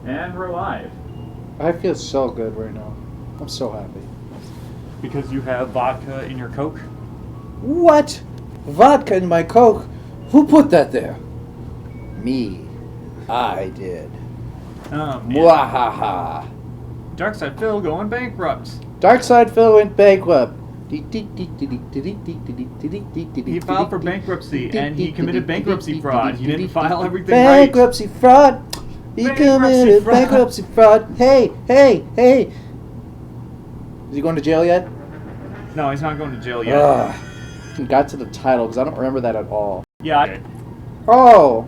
And we're live. I feel so good right now. I'm so happy. Because you have vodka in your Coke? What? Vodka in my Coke? Who put that there? Me. I did. Mwahaha. Darkside Phil going bankrupt. Darkside Phil went bankrupt. He filed for bankruptcy and he committed bankruptcy fraud. He didn't file everything right. Bankruptcy fraud. He committed bankruptcy fraud. Hey. Is he going to jail yet? No, he's not going to jail yet. Got to the title because I don't remember that at all. Yeah. Oh.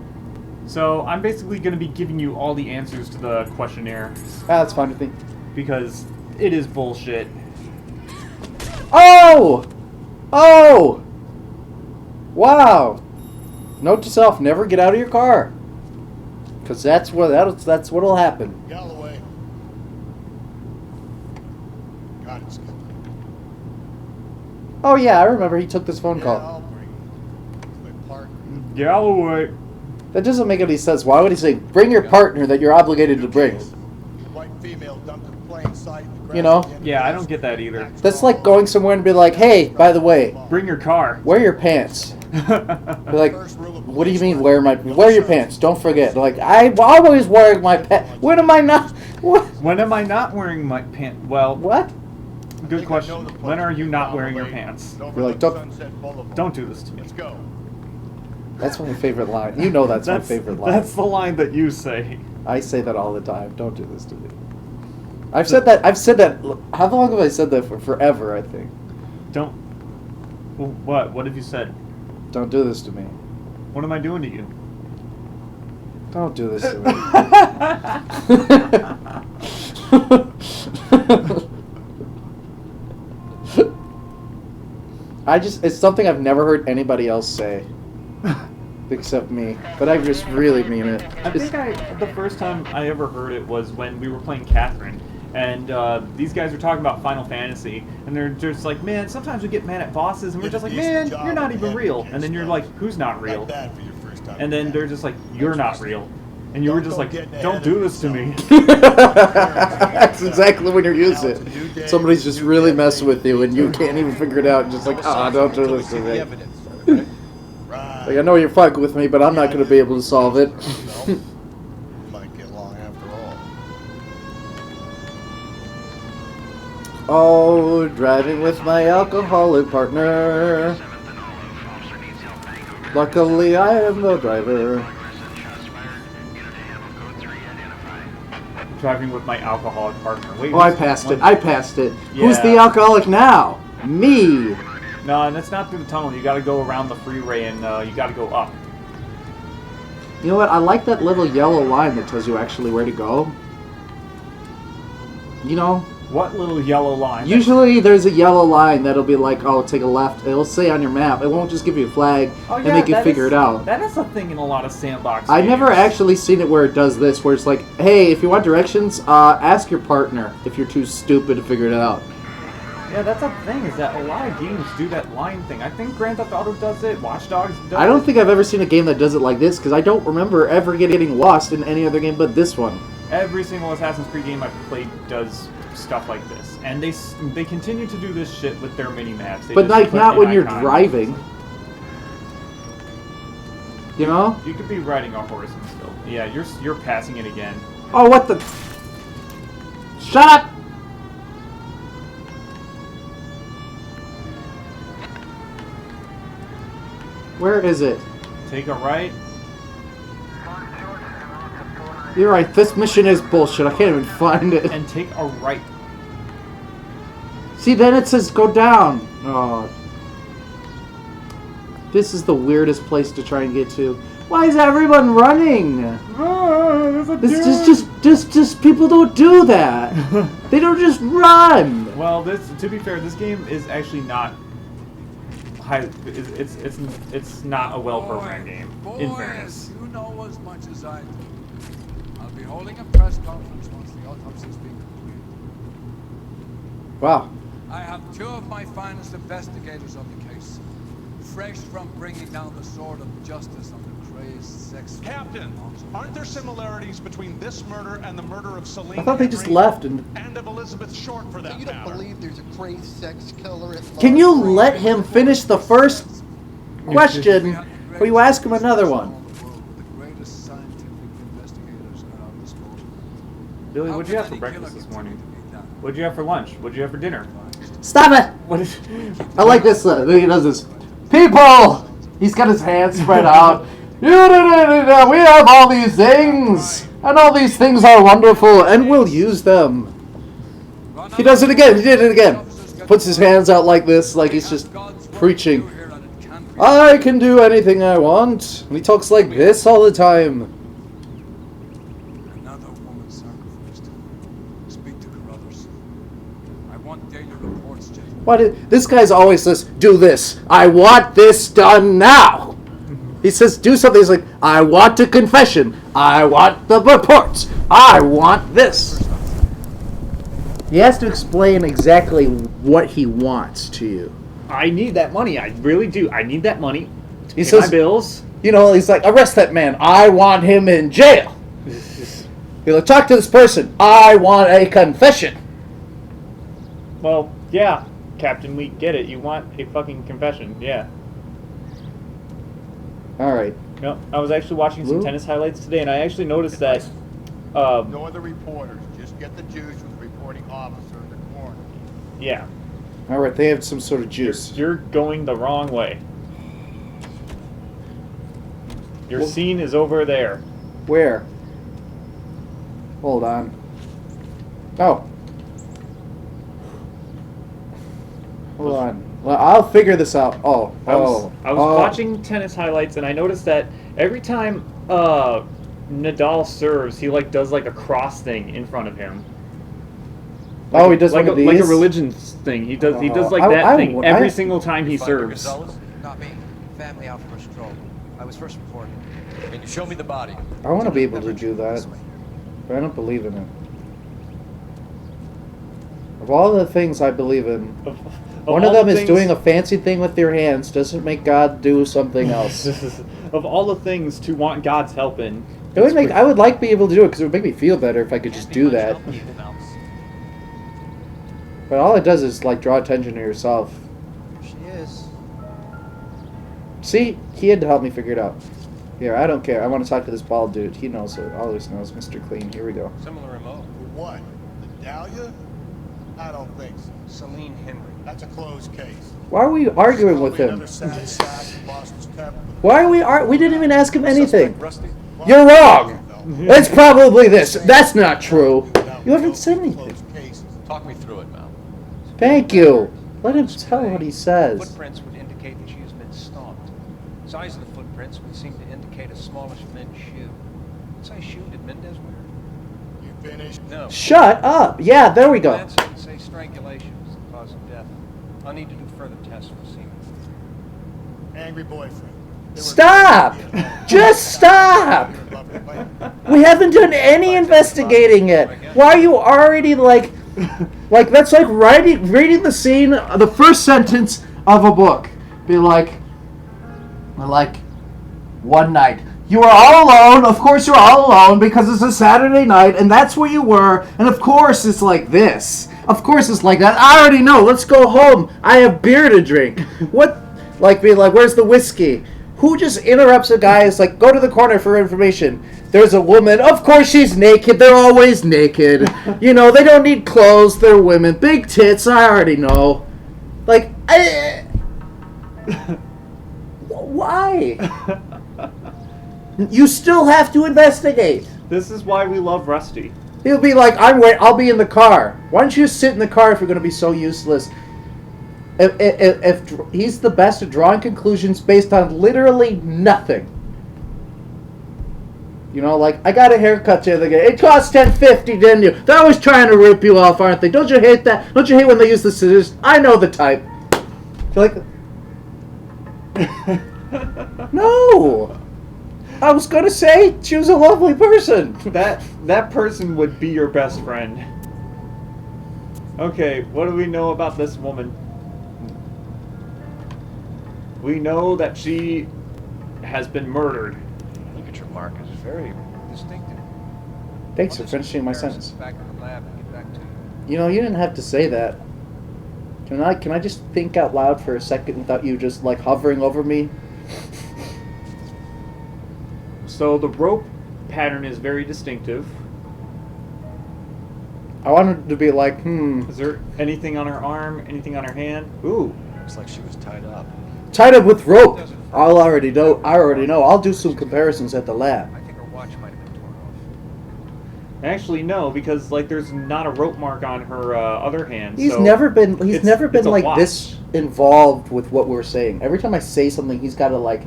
So I'm basically going to be giving you all the answers to the questionnaire. That's fine with me. Because it is bullshit. Oh! Oh! Wow. Note to self, never get out of your car. Because that's what'll happen. Galloway. God, it's good. Oh yeah, I remember he took this phone Yeah, call. I'll bring you. My partner. Galloway. That doesn't make any sense. Why would he say, bring your partner that you're obligated to bring? White female dumped in plain sight in the grass You know? at the end of Yeah, the I don't get that either. That's like going somewhere and be like, hey, by the way, Bring your car. wear your pants. Be like, what do you mean wear your pants? Don't forget. Like, I'm always wearing my pants. When am I not? What? When am I not wearing my pants? Well, What? good question. When are you not wearing your pants? You're like, Don't do this to me. Let's go. That's my favorite line. You know that's my favorite line. That's the line that you say. I say that all the time. Don't do this to me. I've said that. How long have I said that for? Forever, I think. Don't. Well, what? What have you said? Don't do this to me. What am I doing to you? Don't do this to me. It's something I've never heard anybody else say. Except me. But I just really mean it. I think the first time I ever heard it was when we were playing Catherine. And these guys were talking about Final Fantasy, and they're just like, man, sometimes we get mad at bosses, and we're just like, man, you're not even real. And then you're like, who's not real? And then they're just like, you're not real. And you were just like, don't do this to me. That's exactly when you're using it. Somebody's just really messing with you, and you can't even figure it out, and just like, don't do this to me. Like, I know you're fucking with me, but I'm not going to be able to solve it. Might get long after all. Oh, driving with my alcoholic partner. Luckily, I am the driver. Driving with my alcoholic partner. Wait, Oh, I passed it. Yeah. Who's the alcoholic now? Me. No, and that's not through the tunnel. You gotta go around the freeway and you gotta go up. You know what? I like that little yellow line that tells you actually where to go. You know? What little yellow line? Usually there's a yellow line that'll be like, oh, take a left. It'll say on your map. It won't just give you a flag and make you figure it out. That is a thing in a lot of sandbox I've games. never actually seen it where it does this, where it's like, hey, if you want directions, ask your partner if you're too stupid to figure it out. Yeah, that's a thing, is that a lot of games do that line thing. I think Grand Theft Auto does it, Watch Dogs does it. I don't think I've ever seen a game that does it like this, because I don't remember ever getting lost in any other game but this one. Every single Assassin's Creed game I've played does stuff like this. And they continue to do this shit with their mini-maps. But like, not when you're driving. You know? You could be riding a horse and still. Yeah, you're passing it again. Oh, what the... Shut up! Where is it? Take a right. You're right, this mission is bullshit. I can't even find it. And take a right. See, then it says go down. Oh. This is the weirdest place to try and get to. Why is everyone running? Just people don't do that. They don't just run. Well, to be fair, this game is actually not it's not a well-programmed game. In fairness. You know as much as I do. I'll be holding a press conference once the autopsy's been completed. Wow. I have two of my finest investigators on the case, fresh from bringing down the sword of justice on the raised sex. Captain, aren't there similarities between this murder and the murder of Celine I thought they just Henry left and... and of Elizabeth Short for that You don't matter? believe there's a crazed sex killer at Can you large? let him finish the first question before you ask him another one? The greatest scientific investigators are on this boat. Billy, How what'd you can have for any breakfast killer this continue morning? to be done? What'd you have for lunch? What'd you have for dinner? Stop it! What is... I like this. He does this. People! He's got his hands spread out. We have all these things, and all these things are wonderful, and we'll use them. He does it again. He did it again. Puts his hands out like this, like he's just preaching. I can do anything I want. And he talks like this all the time. Another woman sacrificed. Speak to Carruthers. I want daily reports, gentlemen. Why did this guy's always says, do this. I want this done now. He says, do something. He's like, I want a confession. I want the reports. I want this. He has to explain exactly what he wants to you. I need that money. I really do. I need that money to He pay says- my bills. You know, he's like, arrest that man. I want him in jail. He's like, talk to this person. I want a confession. Well, yeah, Captain, we get it. You want a fucking confession. Yeah. All right. No, I was actually watching some Lou? tennis highlights today, and I actually noticed that. No other reporters. Just get the juice with the reporting officer in the corner. Yeah, All right. They have some sort of juice. you're going the wrong way. Your Well- scene is over there. Where? Hold on. Oh. Hold on. Well, I'll figure this out. Oh. I was Oh. watching tennis highlights, and I noticed that every time Nadal serves, he like does like a cross thing in front of him. Oh, he does like one of a, like a these? religion thing. He does like I- that I- thing I- every single time he You find the serves. Gonzalez? Not me. Family out for a stroll. I was first reported. Can you show me the body? I want to be able to do that, but I don't believe in it. Of all the things I believe in, one of all them the is things- doing a fancy thing with your hands doesn't make God do something else. Of all the things to want God's help in, It would make. I would like to be able to do it because it would make me feel better if I could just do that. But all it does is like draw attention to yourself. She is. See, he had to help me figure it out. Here, I don't care. I want to talk to this bald dude. He knows it. Always knows, Mr. Clean. Here we go. Similar remote. For what? The Dahlia? I don't think so. Celine Henry. That's a closed case. Why are we arguing with Probably him? another sad sack who lost his temper. Why are we? We didn't even ask him anything. Suspect Rusty? You're wrong. It's probably this. That's not true. You haven't said anything. Closed cases. Talk me through it, Mal. Thank you. Let him tell what he says. Footprints would indicate that she has been stalked. Size of the footprints would seem to indicate a smallish men's shoe. What size shoe did Mendez wear? You finished? No. Shut up. Yeah, there we go. Glance would say strangulation was the cause of death. I'll need to do further tests for semen. Angry boyfriend. They were- Stop. Just stop. Lovely lady. We haven't done any investigating yet. Why are you already like that's like reading the scene, the first sentence of a book. Be like, one night. You were all alone. Of course you're all alone because it's a Saturday night and that's where you were. And of course it's like this. Of course it's like that. I already know. Let's go home. I have beer to drink. What? Like being like, where's the whiskey? Who just interrupts a guy? It's like, go to the corner for information. There's a woman. Of course she's naked. They're always naked. You know, they don't need clothes. They're women. Big tits. I already know. Like, why? You still have to investigate. this is why we love Rusty. He'll be like, I'll be in the car. Why don't you just sit in the car if you're going to be so useless? If he's the best at drawing conclusions based on literally nothing. You know, like, I got a haircut the other day. It cost $10.50, didn't you? They're always trying to rip you off, aren't they? Don't you hate that? Don't you hate when they use the scissors? I know the type. You're like, no. I was going to say she was a lovely person. That person would be your best friend. Okay, what do we know about this woman? We know that she has been murdered. mark is very... Distinctive. Thanks for I'll do some finishing my comparisons sentence. back in the lab and get back to you. You know, you didn't have to say that. Can I just think out loud for a second without you just like hovering over me? So the rope pattern is very distinctive. I wanted to be like, Is there anything on her arm? Anything on her hand? Ooh. Looks like she was tied up. tied up with rope. I already know. I'll do some comparisons at the lab. I think her watch might have been torn off. Actually, no, because like there's not a rope mark on her other hand. He's so never been it's a like watch. this involved with what we're saying. Every time I say something, he's got to like,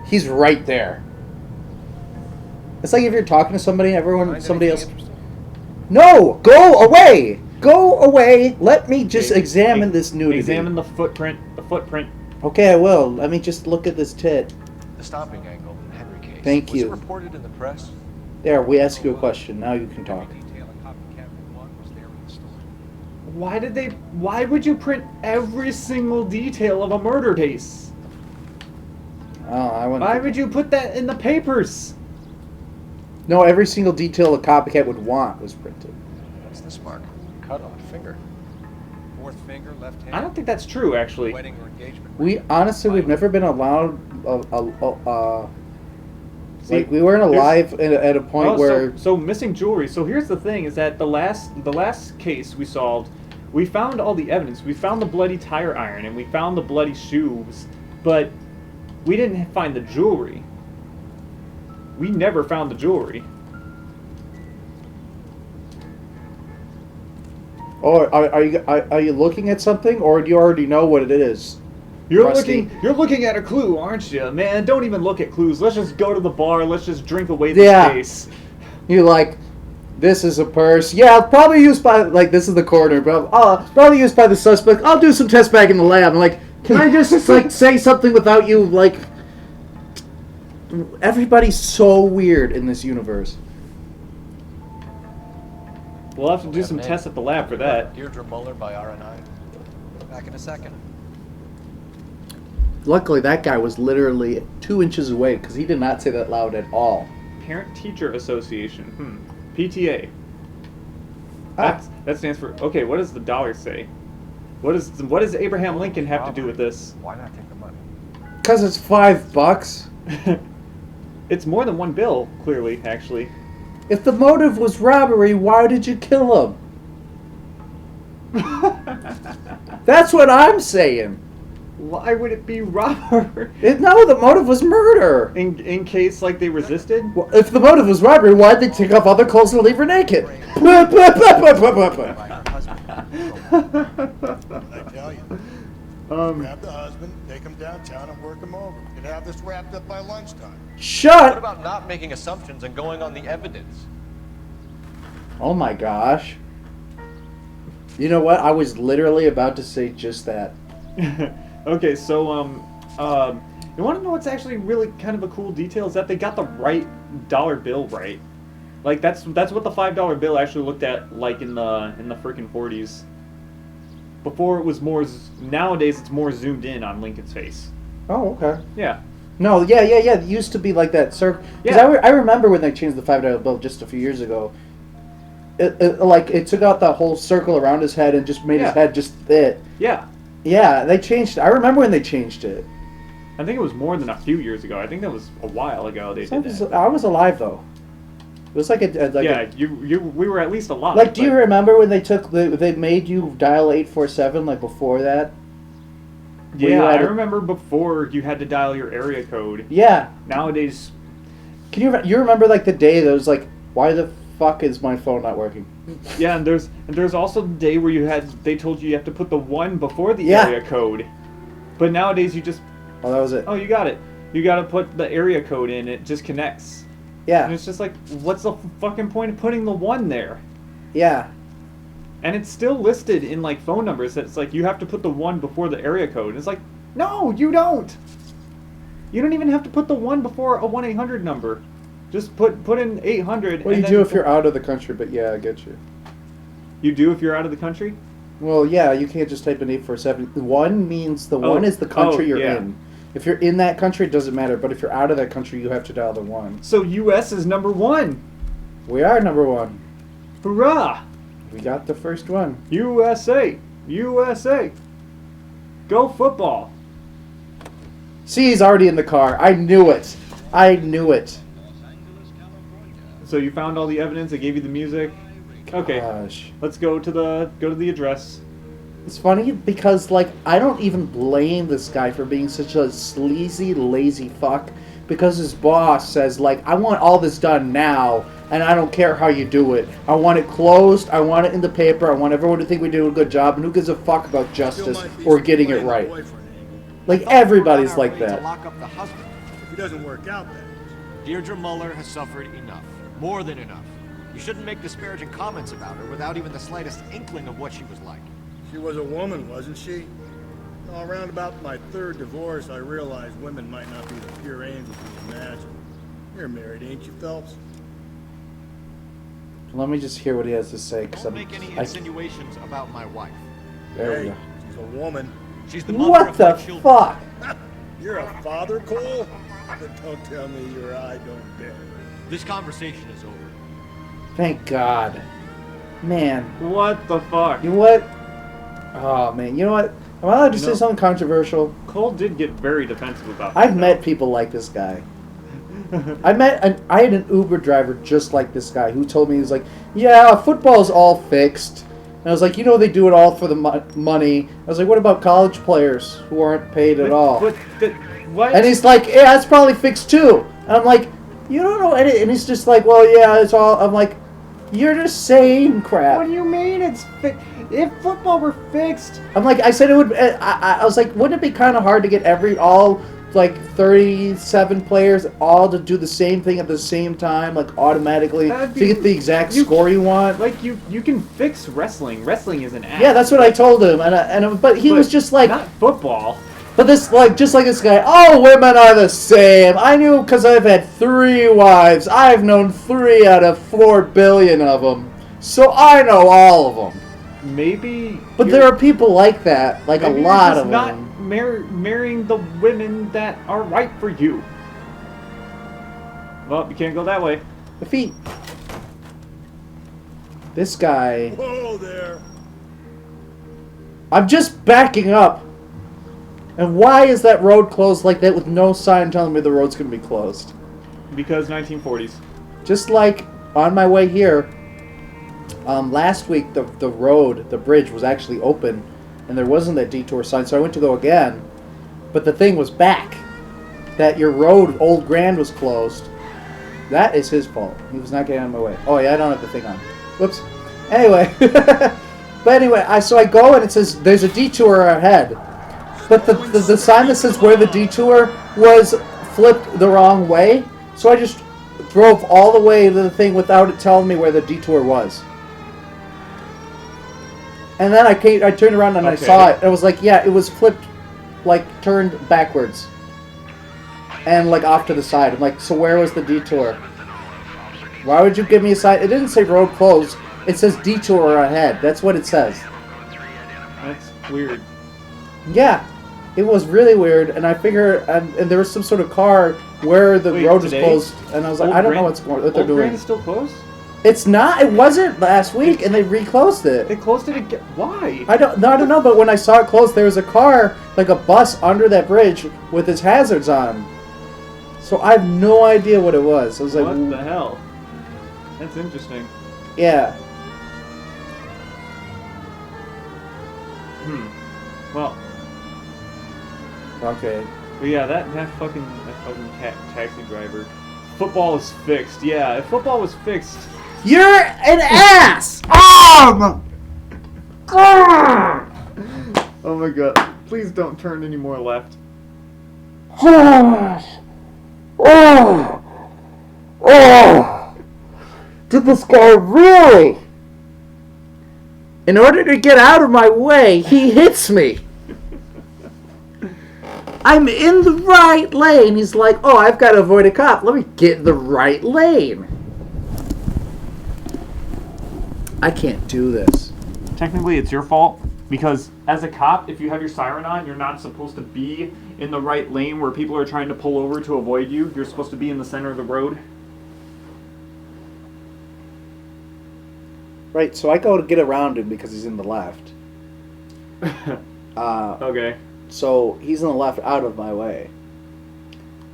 he's right there. It's like if you're talking to somebody, Find somebody anything else. interesting? No, go away. Go away. Let me just examine this nudity. Examine the footprint. The footprint. Okay, I will. Let me just look at this tit. The stomping angle in the Henry case. Thank Was you. it reported in the press? There, we ask you a question. Now you can talk. Every detail in copy cabinet 1 was there in the story. Why would you print every single detail of a murder case? Oh, I wouldn't. Why would you put that in the papers? No, every single detail a copycat would want was printed. What's this mark? Cut on a finger. Fourth finger, left hand. I don't think that's true, actually. Wedding or engagement. We honestly, we've never been allowed. See, Like we weren't alive at a point Oh, where. so missing jewelry. So here's the thing: is that the last case we solved, we found all the evidence. We found the bloody tire iron and we found the bloody shoes, but we didn't find the jewelry. We never found the jewelry. Or are you looking at something, or do you already know what it is? You're Rusty. looking at a clue, aren't you, man? Don't even look at clues. Let's just go to the bar. Let's just drink away this case. You like, this is a purse. Yeah, probably used by like this is the coroner, but probably used by the suspect. I'll do some tests back in the lab. I'm like, can I just like say something without you like? Everybody's so weird in this universe. We'll have to do some tests at the lab for that. Deirdre Muller by RNI. Back in a second. Luckily, that guy was literally 2 inches away because he did not say that loud at all. Parent-Teacher Association. PTA. Ah. That stands for. Okay, what does the dollar say? What does Abraham Lincoln have to do with this? Why not take the money? Because it's $5. It's more than one bill, clearly, actually. If the motive was robbery, why did you kill him? That's what I'm saying. Why would it be robbery? No, the motive was murder. In case, like, they resisted? Well, if the motive was robbery, why'd they take off other clothes and leave her naked? Like her husband. I tell you. Grab the husband, take him downtown, and work him over. Could have this wrapped up by lunchtime. What Shut! about not making assumptions and going on the evidence? Oh my gosh. You know what? I was literally about to say just that. Okay, so, you want to know what's actually really kind of a cool detail? Is that they got the right dollar bill right. Like, that's what the $5 bill actually looked at, like, in the freaking 40s. Before it was more, nowadays it's more zoomed in on Lincoln's face. Oh, okay. Yeah. No, yeah. It used to be like that. Because Yeah. I remember when they changed the $5 bill just a few years ago. It took out that whole circle around his head and just made his head just fit. Yeah. Yeah, they changed it. I remember when they changed it. I think it was more than a few years ago. I think that was a while ago they did that. I was alive though. It was like we were at least alive. Like, do you but- remember when they made you dial 847 like before that? Where you Yeah, I had to- remember before you had to dial your area code. Yeah. Nowadays, Can you remember like the day that was like, why the fuck is my phone not working? yeah, and there's also the day where they told you have to put the 1 before the Yeah. area code. But nowadays you just, Oh, that was it. oh, you got it. You got to put the area code in, it just connects. And Yeah. it's just like, what's the fucking point of putting the 1 there? Yeah. And it's still listed in like phone numbers. It's like you have to put the 1 before the area code. And it's like, no, you don't. You don't even have to put the 1 before a 1-800 number. Just put in 800. What do and you do then- if you're out of the country? But yeah, I get you. You do if you're out of the country? Well, yeah, you can't just type in 847. 1 means the 1 is the country you're yeah. in. If you're in that country, it doesn't matter. But if you're out of that country, you have to dial the 1. So U.S. is number 1. We are number 1. Hurrah! We got the first one. USA! USA! Go football! See, he's already in the car. I knew it. I knew it. So you found all the evidence. I gave you the music. Okay, Gosh. let's go to the address. It's funny because, like, I don't even blame this guy for being such a sleazy, lazy fuck. Because his boss says, like, I want all this done now, and I don't care how you do it. I want it closed, I want it in the paper, I want everyone to think we do a good job, and who gives a fuck about justice or getting it right? Like, everybody's like that. Lock up the husband. If it doesn't work out, then. Deirdre Muller has suffered enough. More than enough. You shouldn't make disparaging comments about her without even the slightest inkling of what she was like. She was a woman, wasn't she? Around about my 3rd divorce, I realized women might not be the pure angels you imagine. You're married, ain't you, Phelps? Let me just hear what he has to say. Don't make any insinuations about my wife. There we Hey, go. she's a woman. She's the mother What of the my children. fuck? You're a father, Cole? Don't tell me your eye don't bend. This conversation is over. Thank God. Man. What the fuck? You know what? Oh, man. You know what? Am I allowed to You say know- something controversial? Cole did get very defensive about that. I've met people like this guy. I had an Uber driver just like this guy who told me, he was like, yeah, football's all fixed. And I was like, you know, they do it all for the money. I was like, what about college players who aren't paid at all? What? And he's like, yeah, that's probably fixed too. And I'm like, you don't know any. And he's just like, well, yeah, it's all. I'm like, you're just saying crap. What do you mean it's fixed? If football were fixed, I'm like, I said it would. I was like, wouldn't it be kind of hard to get all like 37 players all to do the same thing at the same time, like automatically to get the exact score you want? like you can fix wrestling. Wrestling is an act. Yeah, that's what I told him, but he was just like, not football. but this just like this guy. All women are the same. I knew because I've had 3 wives. I've known 3 out of 4 billion of them, so I know all of them. Maybe. But there are people like that, like a maybe lot you're of just not them. marrying the women that are right for you. Well, you can't go that way. The feet. This guy. Whoa there. I'm just backing up. And why is that road closed like that with no sign telling me the road's going to be closed? Because 1940s. Just like on my way here, last week the bridge was actually open and there wasn't that detour sign, so I went to go again, but the thing was back. That your road, Old Grand, was closed. That is his fault. He was not getting out of my way. Oh yeah, I don't have the thing on. Whoops. Anyway. But anyway, so I go and it says there's a detour ahead. But the sign that says where the detour was flipped the wrong way, so I just drove all the way to the thing without it telling me where the detour was. And then I turned around and I saw it, and I was like, yeah, it was flipped, like, turned backwards. And, like, off to the side. I'm like, so where was the detour? Why would you give me a sign? It didn't say road closed. It says detour ahead. That's what it says. That's weird. Yeah. It was really weird, and I figure, and there was some sort of car where the road was closed, and I was like, I don't know what they're doing. Old Grand is still closed? It's not. It wasn't last week, and they reclosed it. They closed it again. Why? I don't know, but when I saw it closed, there was a car, like a bus, under that bridge with its hazards on. So I have no idea what it was. I was like, what the hell? That's interesting. Yeah. Well. Okay. But yeah, that fucking taxi driver. Football is fixed. Yeah, if football was fixed. You're an ass! Oh my god. Please don't turn any more left. Did this guy really? In order to get out of my way, he hits me. I'm in the right lane. He's like, oh, I've got to avoid a cop. Let me get in the right lane. I can't do this. Technically, it's your fault. Because as a cop, if you have your siren on, you're not supposed to be in the right lane where people are trying to pull over to avoid you. You're supposed to be in the center of the road. Right, so I go to get around him because he's in the left. Okay. So he's in the left out of my way.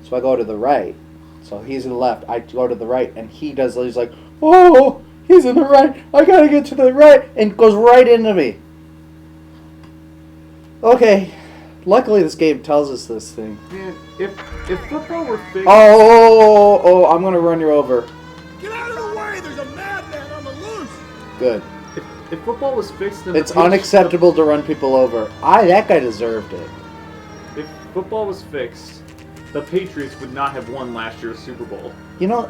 So I go to the right. So he's in the left. I go to the right, and he's like, oh, he's in the right. I gotta get to the right, and goes right into me. Okay. Luckily, this game tells us this thing. Man, if football were fixed... Oh, I'm gonna run you over. Get out of the way! There's a madman on the loose! Good. If football was fixed... Then It's unacceptable to run people over. That guy deserved it. If football was fixed, the Patriots would not have won last year's Super Bowl. You know,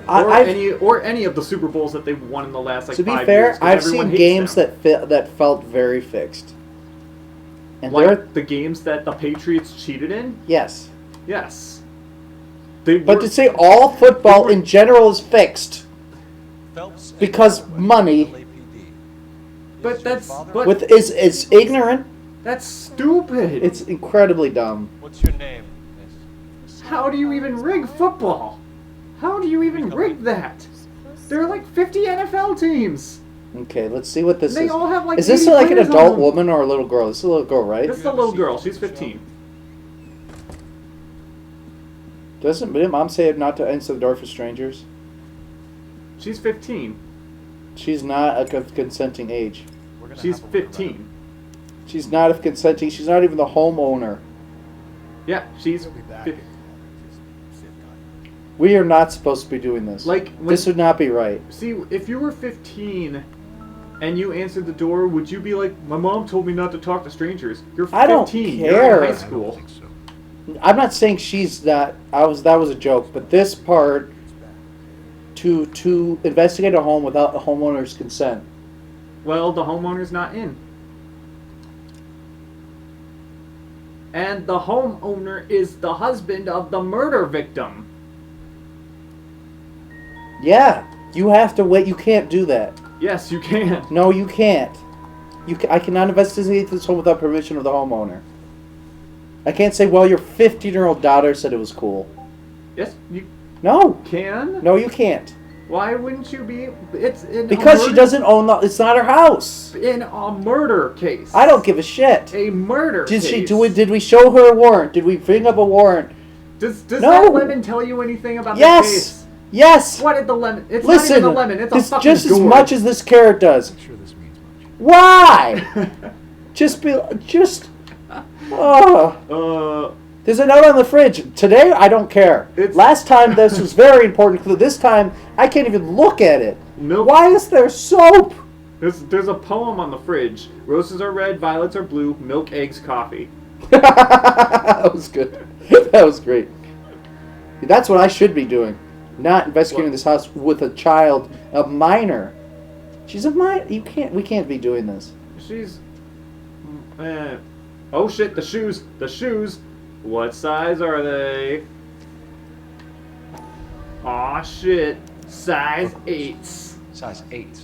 or any of the Super Bowls that they've won in the last 5 years. To be fair, 'cause I've everyone seen hates games them. that felt very fixed. And Like the games that the Patriots cheated in? Yes. Yes. But to say all football in general is fixed Phelps because money But that's... is ignorant. That's stupid. It's incredibly dumb. What's your name, miss? How do you even rig football? How do you even rig that? There are like 50 NFL teams. Okay, let's see what this They is. all have, like, Is this 80 like an players on adult them. woman or a little girl? This is a little girl, right? This is a little girl. She's 15. Didn't Mom say not to answer the door for strangers? She's 15. She's not of consenting age. She's 15. She's not of consenting. She's not even the homeowner. Yeah, she's... We are not supposed to be doing this. This would not be right. See, if you were 15 and you answered the door, would you be like, my mom told me not to talk to strangers? You're 15. I don't You're care. in high school. I'm not saying she's not. That was a joke, but this part to investigate a home without a homeowner's consent. Well, the homeowner's not in. And the homeowner is the husband of the murder victim. Yeah, you have to wait. You can't do that. Yes, you can. No, you can't. I cannot investigate this home without permission of the homeowner. I can't say, well, your 15-year-old daughter said it was cool. Yes, you No. can. No, you can't. Why wouldn't you be? It's in Because she doesn't own the. It's not her house. In a murder case. I don't give a shit. A murder Did case. Did we show her a warrant? Did we bring up a warrant? Does No. that lemon tell you anything about the Yes. case? Yes. What did the lemon? It's Listen, not even a lemon. It's a this fucking just as door. much as this carrot does. I'm sure this means much. Why? There's a note on the fridge. Today, I don't care. Last time, this was very important. This time, I can't even look at it. Milk. Why is there soap? There's a poem on the fridge. Roses are red, violets are blue, milk, eggs, coffee. That was good. That was great. That's what I should be doing. Not investigating this house with a child, a minor. She's a minor. We can't be doing this. She's... oh shit, the shoes. The shoes. What size are they? Aw shit. Size 8s. Size 8s.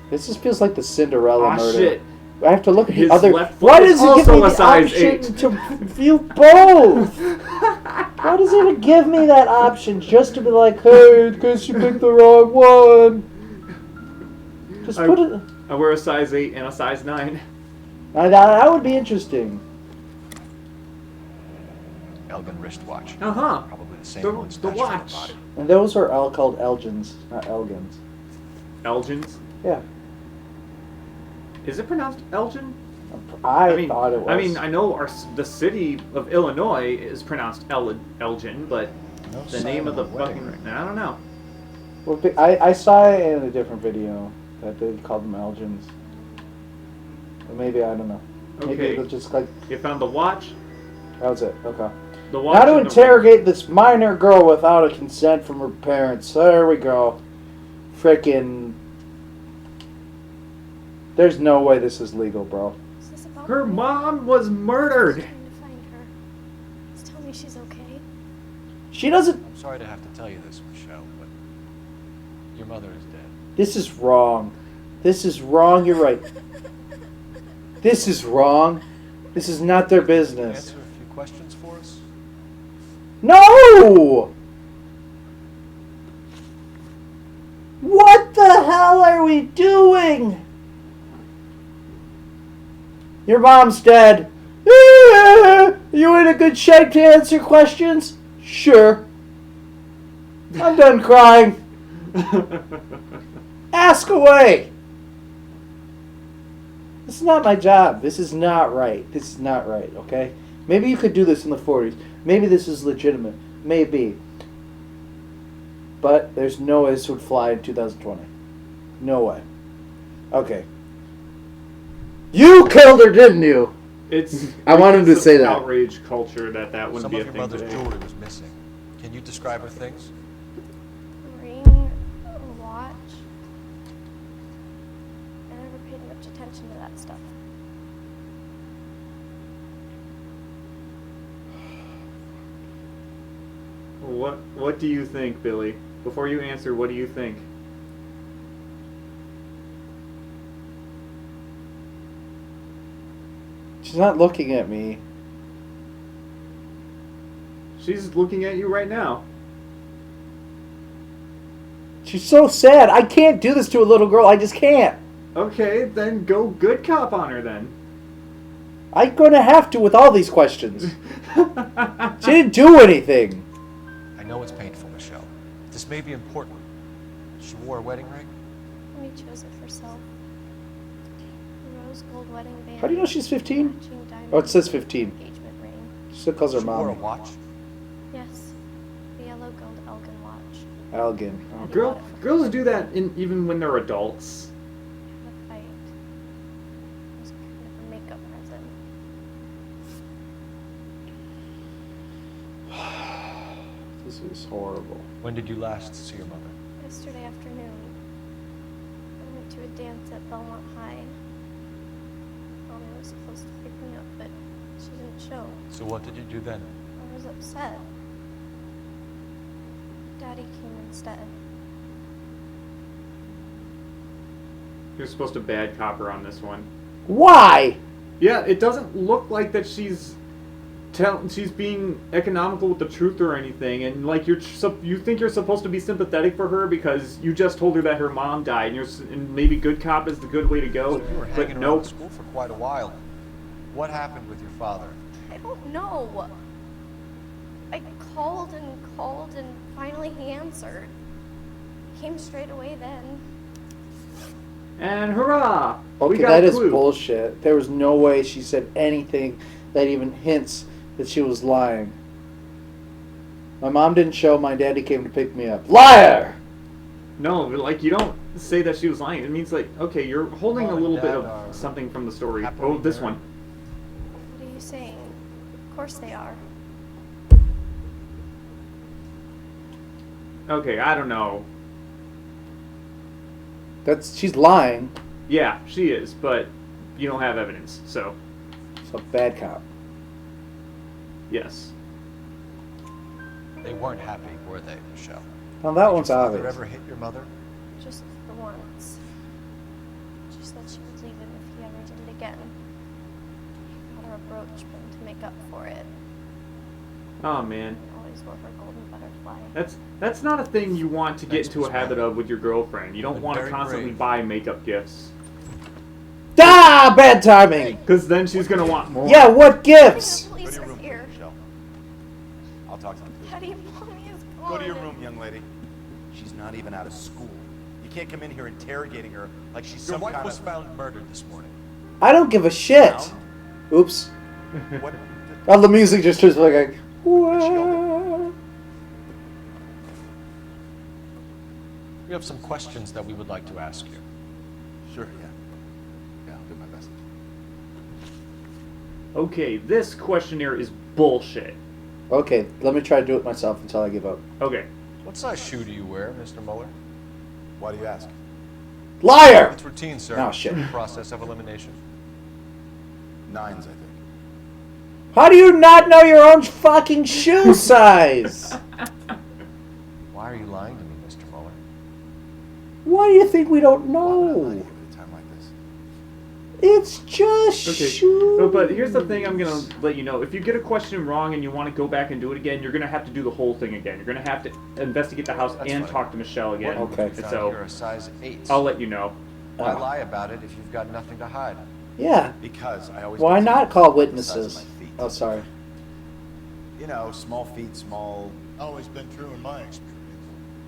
This just feels like the Cinderella Aw murder. shit. I have to look at His the other. left foot Why is does it give also me a the size option 8. to view both? Why does it give me that option just to be like, hey, because you picked the wrong one? Just put it. I wear a size 8 and a size 9. That would be interesting. Elgin wristwatch. Uh-huh. Probably the same The one stashed in watch. the body. And those are all called Elgins, not Elgins. Elgins? Yeah. Is it pronounced Elgin? I thought it was. I mean, I know the city of Illinois is pronounced Elgin, but No the sign name of the a wedding fucking... ring. I don't know. Well, I saw it in a different video that they called them Elgins. Or maybe, I don't know. Maybe Okay. it was just like, You found the watch? that was it. Okay. The watch How to and the interrogate this minor girl without a consent from her parents. There we go. Frickin'. There's no way this is legal, bro. Is this about Her me? mom was murdered! I'm trying to find her. Just tell me she's okay. She doesn't. I'm sorry to have to tell you this, Michelle, but your mother is dead. This is wrong. This is wrong. You're right. This is wrong. This is not their business. Answer a few questions for us? No! What the hell are we doing? Your mom's dead. You in a good shape to answer questions? Sure. I'm done crying. Ask away. This is not my job. This is not right. This is not right, okay? Maybe you could do this in the 40s. Maybe this is legitimate. Maybe. But there's no way this would fly in 2020. No way. Okay. You killed her, didn't you? It's. I wanted to say that. Outrage culture that wouldn't Some be a of your thing mother's today. jewelry was missing. Can you describe her things? Ring, a watch. I never paid much attention to that stuff. What do you think, Billy? Before you answer, what do you think? She's not looking at me. She's looking at you right now. She's so sad. I can't do this to a little girl. I just can't. Okay, then go good cop on her then. I'm going to have to with all these questions. She didn't do anything. I know it's painful, Michelle. This may be important. She wore a wedding ring? We chose it herself. A rose gold wedding band. How do you know she's 15? matching diamond Oh, it says 15. engagement ring. She still calls her She wore a mom. watch? Yes. The yellow gold Elgin watch. Elgin. Daddy Girl, bought it for girls her. do that even when they're adults. The fight. It was kind of a makeup present. This is horrible. When did you last see your mother? Yesterday afternoon, I went to a dance at Belmont High. Mommy was supposed to pick me up, but she didn't show. So what did you do then? I was upset. Daddy came instead. You're supposed to bad cop her on this one. Why? Yeah, it doesn't look like that she's being economical with the truth or anything, and like you think you're supposed to be sympathetic for her because you just told her that her mom died, and maybe good cop is the good way to go. So you were But hanging around nope. the school for quite a while. What happened with your father? I don't know. I called and finally he answered. Came straight away then. And hurrah! We Okay, got that a is clue. bullshit. There was no way she said anything that even hints that she was lying. My mom didn't show. My daddy came to pick me up. Liar! No, like you don't say that she was lying. It means like, okay, you're holding a Mom and little bit Dad of are something from the story. happily Oh, this married. one. What are you saying? Of course they are. Okay, I don't know. She's lying. Yeah, she is, but you don't have evidence, so So bad cop. yes. They weren't happy, were they, Michelle? Now that Did one's your father obvious. ever hit your mother? Just the once. She said she would leave him if he ever did it again. Got her a brooch pin to make up for it. Oh man. Always wore her golden butterfly. That's not a thing you want to get Thanks, into a Miss habit Mary. of with your girlfriend. You don't Been want to very constantly brave. buy makeup gifts, Ah! Bad timing! because then she's gonna want more. Yeah, what gifts? The police are here. Michelle. I'll talk to them. Daddy, mommy is gone. Go to your room, young lady. She's not even out of school. You can't come in here interrogating her like she's Your some wife kind was of... found murdered this morning. I don't give a shit. Oops. What? Oh, the music just turns like, We have some questions that we would like to ask you. Sure, yeah. Yeah, I'll do my best. Okay, this questionnaire is bullshit. Okay, let me try to do it myself until I give up. Okay. What size shoe do you wear, Mr. Mueller? Why do you ask? Liar! It's routine, sir. Oh, shit. Process of elimination. 9s, I think. How do you not know your own fucking shoe size? Why are you lying to me, Mr. Mueller? Why do you think we don't Well, I'm not lying know? to you, but It's just shooting. No, but here's the thing I'm going to let you know. If you get a question wrong and you want to go back and do it again, you're going to have to do the whole thing again. You're going to have to investigate the house and talk to Michelle again. Okay. And so You're a size 8. I'll let you know. Why lie about it if you've got nothing to hide? Yeah. Because I always... Why not call witnesses? The size of my feet. Oh, sorry. You know, small feet, small... Always been true in my experience.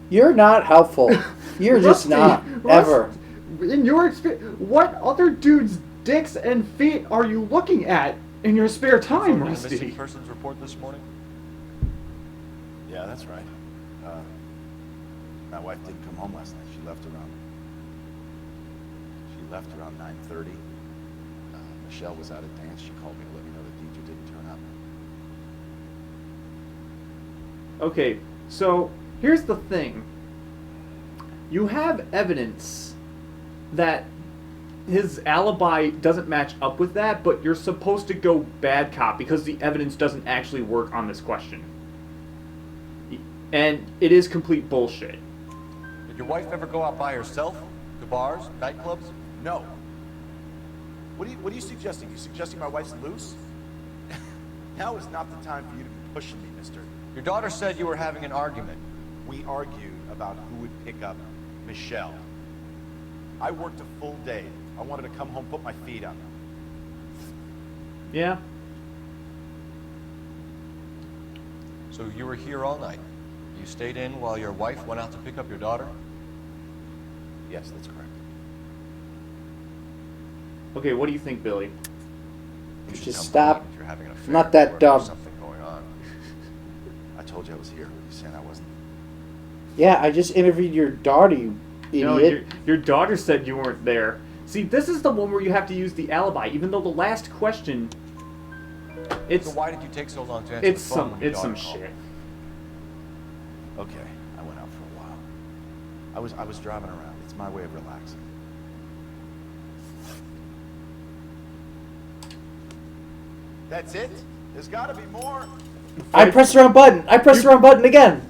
You're not helpful. You're just not. Ever. In your experience, what other dudes' dicks and feet are you looking at in your spare time, The Rusty? missing persons report this morning? Yeah, that's right. My wife didn't come home last night. She left around 9:30. Michelle was out at dance. She called me to let me know that Deidre didn't turn up. Okay, so here's the thing. You have evidence that his alibi doesn't match up with that, but you're supposed to go bad cop because the evidence doesn't actually work on this question. And it is complete bullshit. Did your wife ever go out by herself? To bars, nightclubs? No. What are you suggesting? You suggesting my wife's loose? Now is not the time for you to be pushing me, mister. Your daughter said you were having an argument. We argued about who would pick up Michelle. I worked a full day. I wanted to come home, put my feet up. Yeah? So you were here all night. You stayed in while your wife went out to pick up your daughter? Yes, that's correct. Okay, what do you think, Billy? You should Just come stop. home if you're having an affair Not that or dumb. there's something going on. I told you I was here. You saying I wasn't? Yeah, I just interviewed your daughter, you idiot. No, your daughter said you weren't there. See, this is the one where you have to use the alibi, even though the last question, it's So why did you take so long to answer the phone when your it's some daughter called? shit. Okay, I went out for a while. I was driving around. It's my way of relaxing. That's it? There's got to be more. I pressed the wrong button. I pressed the wrong button again.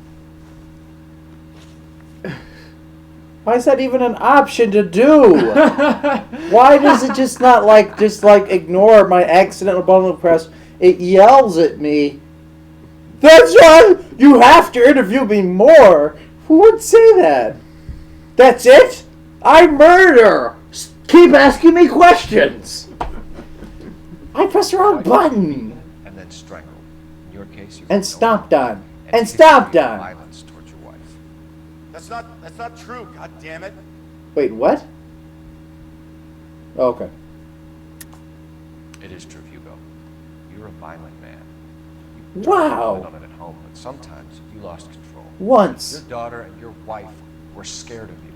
Why is that even an option to do? Why does it just not just ignore my accidental button press? It yells at me. That's right. You have to interview me more. Who would say that? That's it? I murder. Keep asking me questions. I pressed the wrong button. And then strangled. In your case, you And stomped on. And history stomped of on. violence towards your wife. That's not true. God damn it. Wait, what? Oh, okay. It is true, Hugo. You're a violent man. You Wow. on it at home, but sometimes you lost control. Once. Your daughter and your wife were scared of you.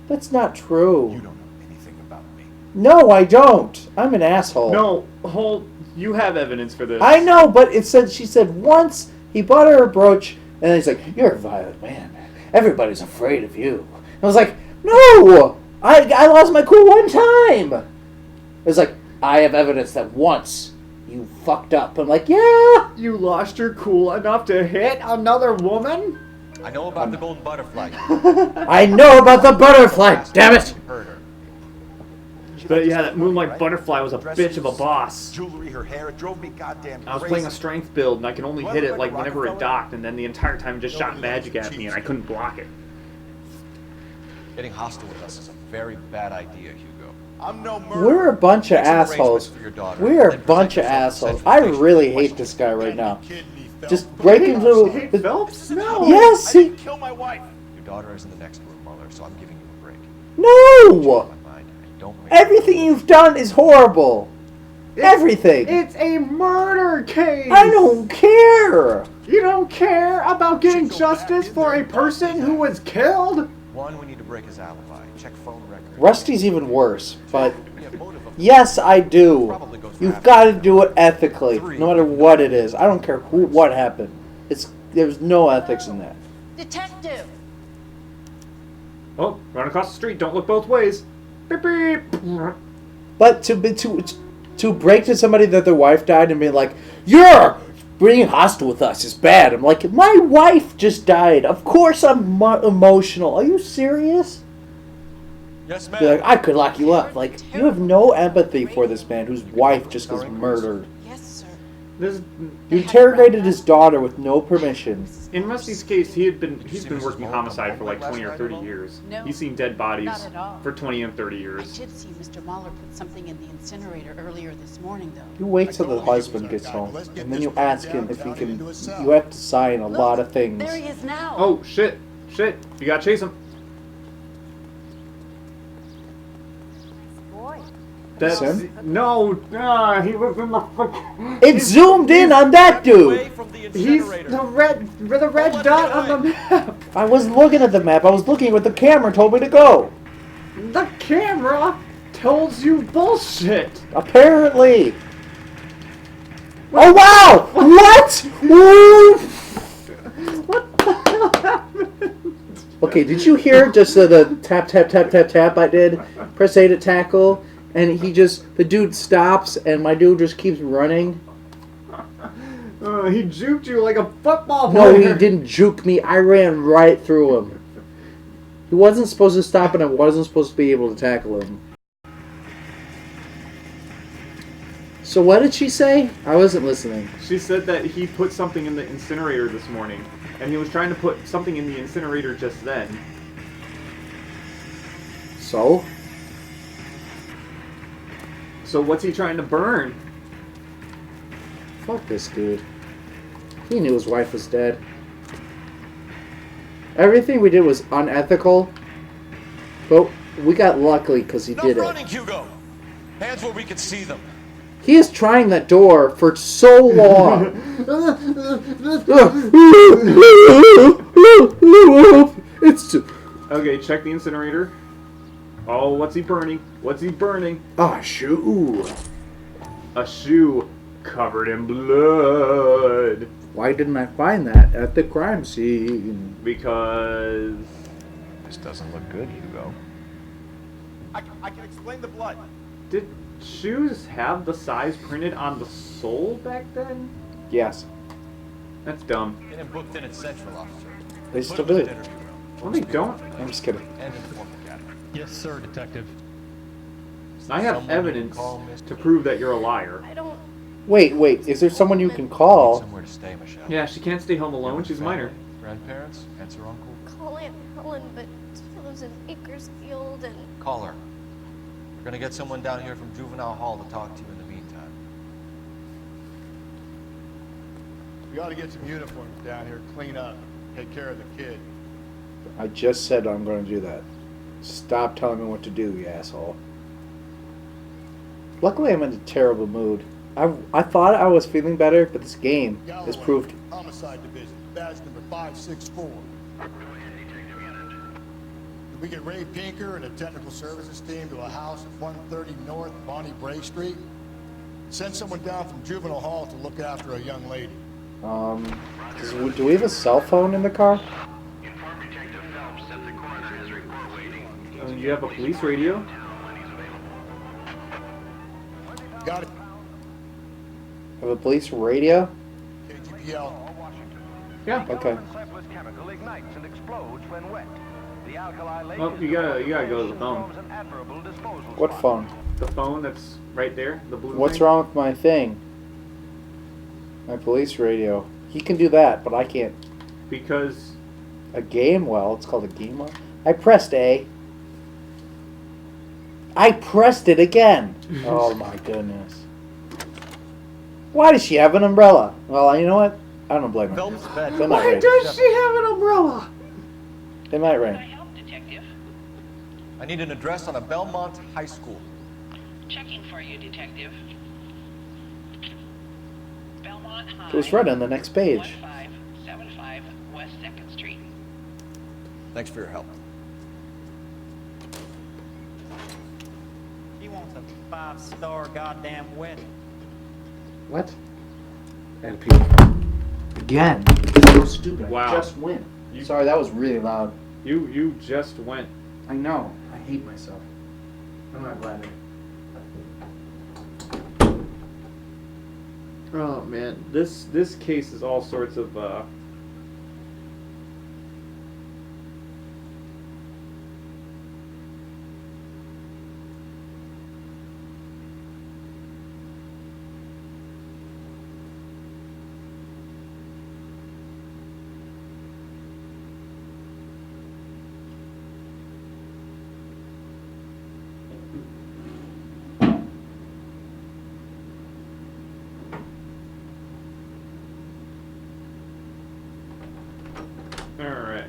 That's not true. You don't know anything about me. No, I don't. I'm an asshole. No, you have evidence for this. I know, but she said once he bought her a brooch, and then he's like, "You're a violent man. Everybody's afraid of you." I was like, "No, I lost my cool one time." It was like, "I have evidence that once you fucked up." I'm like, "Yeah." You lost your cool enough to hit another woman? I know about the golden butterfly. I know about the butterfly. Damn it. Heard her. But yeah, that moonlight right? butterfly was a bitch of a boss. Jewelry, her hair, it drove me goddamn crazy. I was playing a strength build, and I could only Do I hit look it like like a whenever it Rockefeller? docked, and then the entire time it just shot magic at me, and I couldn't block it. Getting hostile with us is a very bad idea, Hugo. I'm no murderer. We're a bunch of Make some assholes. arrangements for your daughter, We're a then present bunch of yourself to assholes. Central I Station really for hate this guy right now. Kidding me, Phelps? Just breaking through. Phelps? No. Yes, I he. didn't kill my wife. Your daughter is in the next room, Mueller, so I'm giving you a break. No. My mind, and don't make Everything you've done is horrible. Everything. It's a murder case! I don't care. You don't care about getting justice for a person who was killed? One, we need to break his alibi. Check phone records. Rusty's even worse, but We have motive of yes, I do. You've got to do it ethically, no matter what it is. I don't care what happened. There's no ethics in that. Detective! Oh, run across the street. Don't look both ways. Beep, beep. But to break to somebody that their wife died and be like, "You're being hostile with us is bad." I'm like, my wife just died. Of course I'm emotional. Are you serious? Yes, ma'am. Be like, I could lock you up. Like, you have no empathy for this man whose wife just was murdered. Yes, sir. This, You interrogated his daughter with no permission. in Rusty's case, he's been see working Mrs. Muller homicide come for like home 20 or last 30 night at all? years. No, He's seen dead bodies not at all. for 20 and 30 I years. did see Mr. Mahler put something in the incinerator earlier this morning, though. You wait till the husband gets home, and then you ask him if he can. You have to sign a lot of things. There he is now. Oh shit! Shit! You gotta chase him. Boy. That's Him? no. He was in the fucking. It zoomed in on that Away dude. from the He's incinerator. the red dot on the map. I wasn't looking at the map. I was looking where the camera told me to go. The camera tells you bullshit. Apparently. Oh wow! What? Woo! What the hell happened? Okay, did you hear just the tap tap tap tap tap I did? Press A to tackle, and the dude stops, and my dude just keeps running. He juked you like a football No, player. he didn't juke me. I ran right through him. He wasn't supposed to stop, and I wasn't supposed to be able to tackle him. So what did she say? I wasn't listening. She said that he put something in the incinerator this morning, and he was trying to put something in the incinerator just then. So? So what's he trying to burn? Fuck this dude. He knew his wife was dead. Everything we did was unethical, but we got lucky because he No did running, it. Hugo. Hands where we can see them. He is trying that door for so long. It's Okay, check the incinerator. Oh, what's he burning? What's he burning? a shoe. A shoe covered in blood. Why didn't I find that at the crime scene? Because This doesn't look good, Hugo. I can explain the blood. did shoes have the size printed on the sole back then? Yes, That's dumb. Get him booked in at Central, officer. they Put still him in do. an interview room. Well, they don't. I'm just kidding. And inform the captain. Yes, sir, Detective. I have Someone you evidence can call, Mr. to prove that you're a liar. I don't. Wait, is there someone you can call? Somewhere to stay, Michelle. Yeah, she can't stay home alone. She's a minor. Grandparents, aunts or uncle. Call Aunt Helen, but she lives in Bakersfield and. Call her. We're gonna get someone down here from juvenile hall to talk to you in the meantime. We ought to get some uniforms down here, clean up, take care of the kid. I just said I'm going to do that. Stop telling me what to do, you asshole. Luckily, I'm in a terrible mood. I thought I was feeling better, but this game has Galloway, proved. Homicide Division, badge number 564. Did we get Ray Pinker and a technical services team to a house at 130 North Bonnie Bray Street? Send someone down from juvenile hall to look after a young lady. Do we have a cell phone in the car? You have a police radio? Got it. Have a police radio? KGPL. Yeah. Okay. Well, you gotta go to the phone. What phone? The phone that's right there. The blue. What's thing. wrong with my thing? My police radio. He can do that, but I can't. Because A game well. It's called a game well. I pressed A. I pressed it again. Oh my goodness. Why does she have an umbrella? Well, you know what? I don't blame her. Phelps bed. They might rain. does she have an umbrella? They might rain. I need an address on a Belmont High School. Checking for you, Detective. Belmont High. It was right on the next page. 1575 West 2nd Street. Thanks for your help. He wants a 5-star goddamn wedding. What? And people. Again. So stupid. Wow. I just went. Sorry, that was really loud. You just went. I know. I hate myself. I'm not glad. Oh man, this case is all sorts of Alright.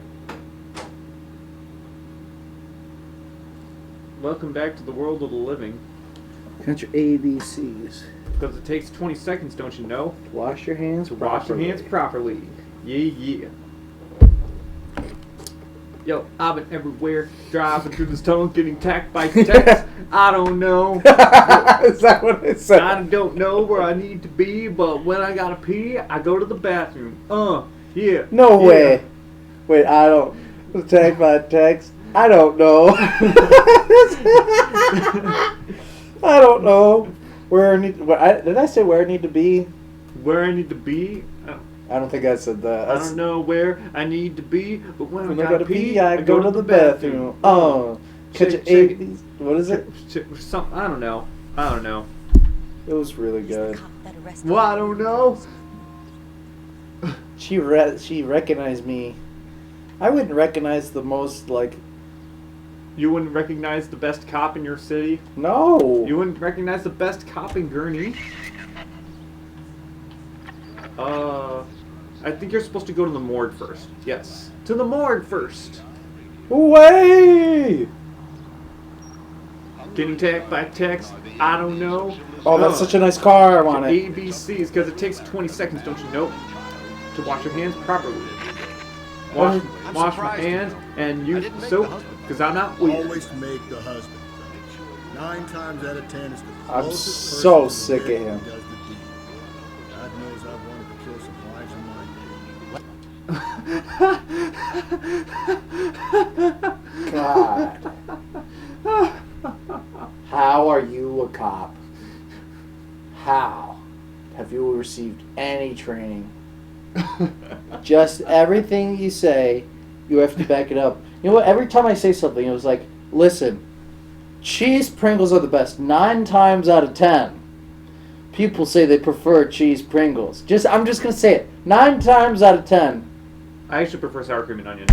Welcome back to the world of the living. Count your ABCs. Because it takes 20 seconds, don't you know? Wash your hands To wash your hands properly. Yeah. Yo, I've been everywhere, driving through this tunnel, getting attacked by texts. I don't know. Is that what it said? I don't know where I need to be, but when I gotta pee, I go to the bathroom. Yeah. No yeah. way. Wait, I don't. Attacked by text. I don't know. I don't know. Did I say where I need to be? Where I need to be? I don't think I said that. I don't know where I need to be, but when I When I gotta gotta pee, pee, I go to the bathroom. Catch Shake, your shake ABCs. What is it? I don't know. It was really good. Well, I don't know. She recognized me. I wouldn't recognize the most, like... You wouldn't recognize the best cop in your city? No. You wouldn't recognize the best cop in Gurney? I think you're supposed to go to the morgue first. Yes. To the morgue first. Way! Getting tagged by text? I don't know. Oh, that's such a nice car. I want it. ABCs, because it takes 20 seconds, don't you know? To wash your hands properly. Wash my hands and use soap, because I'm not weird. Always make the husband. 9 times out of 10, it's the I'm closest so person sick of who him. does the deed. God knows I've wanted to kill some wives in my day. God. How are you a cop? How? Have you received any training? Just everything you say, you have to back it up. You know what? Every time I say something, it was like, listen, cheese Pringles are the best 9 times out of 10. People say they prefer cheese Pringles. I'm just going to say it. 9 times out of 10. I actually prefer sour cream and onion.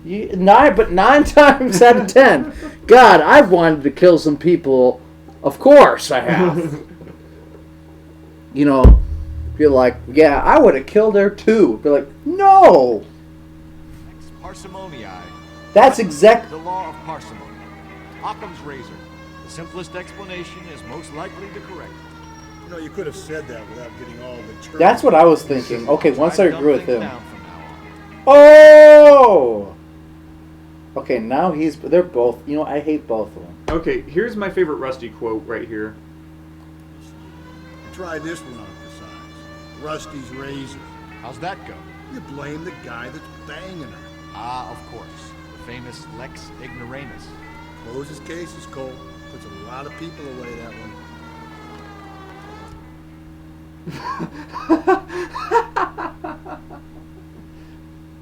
9 times out of 10. God, I've wanted to kill some people. Of course I have. You know, you're like, yeah, I would have killed her too. They're like, no. Parsimoniae. That's exact. The law of parsimony. Occam's razor. The simplest explanation is most likely the correct. You know, you could have said that without getting all the terms. That's what I was thinking. Okay, once I agree with him. Down from now on. Oh! Okay, now they're both, you know, I hate both of them. Okay, here's my favorite Rusty quote right here. Try this one on for size. Rusty's razor. How's that go? You blame the guy that's banging her. Ah, of course. The famous Lex Ignoramus. Closes cases, Cole. Puts a lot of people away, that one.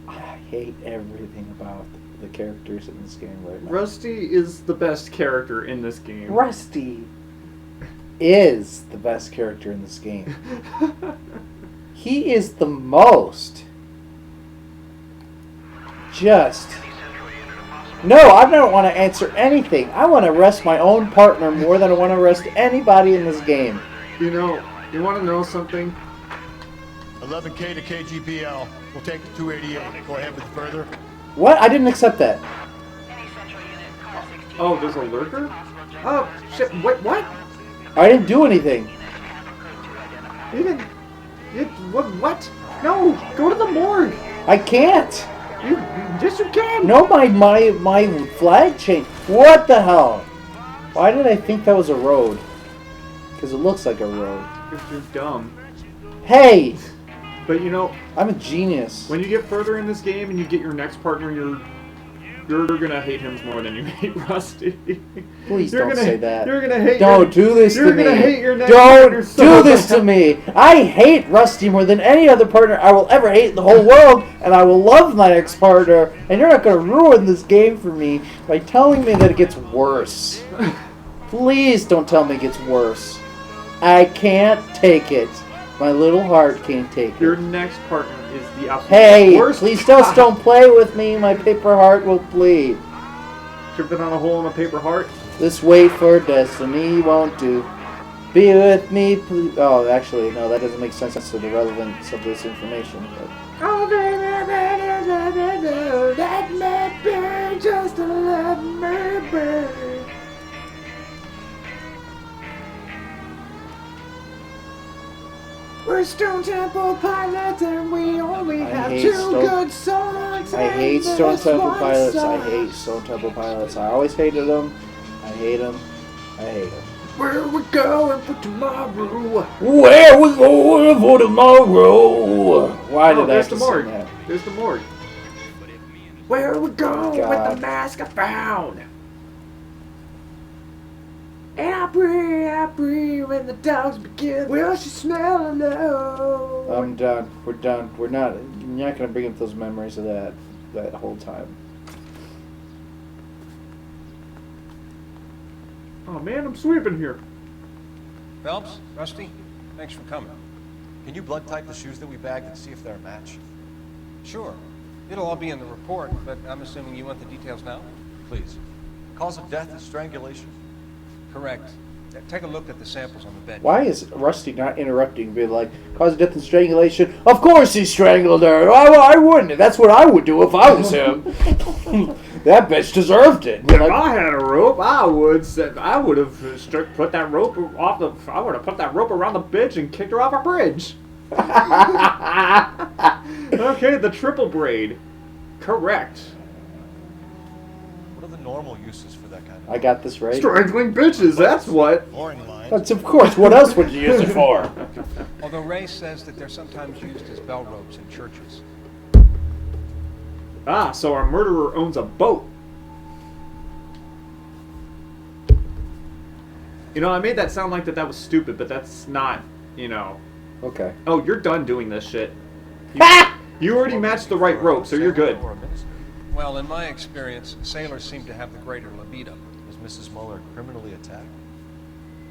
I hate everything about the characters in this game right now. Rusty is the best character in this game. Rusty is the best character in this game. He is the most just... No, I don't want to answer anything. I want to arrest my own partner more than I want to arrest anybody in this game. You know, you want to know something? 11K to KGPL. We'll take the 288. Go ahead with further. What? I didn't accept that. Oh, there's a lurker? Oh, shit. What? I didn't do anything. You didn't... What? No! Go to the morgue! I can't. Yes, you can! No, my flag changed. What the hell? Why did I think that was a road? Because it looks like a road. Because you're dumb. Hey! But you know... I'm a genius. When you get further in this game and you get your next partner, you're gonna hate him more than you hate Rusty. Please don't say that. You're gonna hate. Don't do this to me. You're gonna hate your next Don't partner do this to me. I hate Rusty more than any other partner I will ever hate in the whole world, and I will love my ex-partner. And you're not gonna ruin this game for me by telling me that it gets worse. Please don't tell me it gets worse. I can't take it. My little heart can't take it. Your next partner is the absolute Hey, worst. please don't play with me. My paper heart will bleed. Tripping on a hole in a paper heart. This wait for destiny won't do. Be with me, please. Oh, actually, no, that doesn't make sense to the relevance of this information. But... Let me be, just let me be. We're Stone Temple Pilots and we only have two good songs. I hate Stone Temple Pilots. I hate Stone Temple Pilots. I always hated them. I hate them. I hate them. Where we going for tomorrow? Where we going for tomorrow? Why did I have to sing that? There's the morgue. Where we going with the mask I found? And I breathe when the dogs begin. Will she smell alone? I'm done. We're done. You're not gonna bring up those memories of that whole time. Oh man, I'm sweeping here. Phelps, Rusty, thanks for coming. Can you blood type the shoes that we bagged and see if they're a match? Sure. It'll all be in the report, but I'm assuming you want the details now? Please. Cause of death is strangulation. Correct. Take a look at the samples on the bed. Why is Rusty not interrupting, being like, cause of death and strangulation? Of course he strangled her. I wouldn't. That's what I would do if I was him. That bitch deserved it. If I had a rope, I would have put that rope off the. I would have put that rope around the bitch and kicked her off a bridge. Okay, the triple braid. Correct. What are the normal uses for that kind of... I got this right. Strangling bitches, that's what. That's of course. What else would you use it for? Although Ray says that they're sometimes used as bell ropes in churches. Ah, so our murderer owns a boat. You know, I made that sound like that was stupid, but that's not, you know. Okay. Oh, you're done doing this shit. You already matched the right rope, so you're good. Well, in my experience, sailors seem to have the greater libido. Was Mrs. Muller criminally attacked?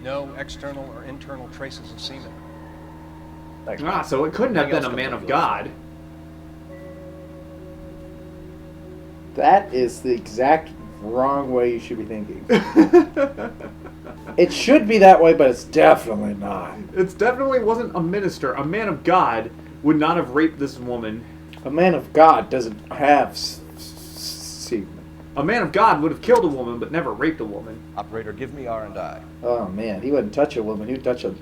No external or internal traces of semen. Ah, so it couldn't have been a man of God. That is the exact wrong way you should be thinking. It should be that way, but it's definitely not. It definitely wasn't a minister. A man of God would not have raped this woman. A man of God doesn't have semen. A man of God would have killed a woman, but never raped a woman. Operator, give me R&I. Oh man, he wouldn't touch a woman. He'd touch a...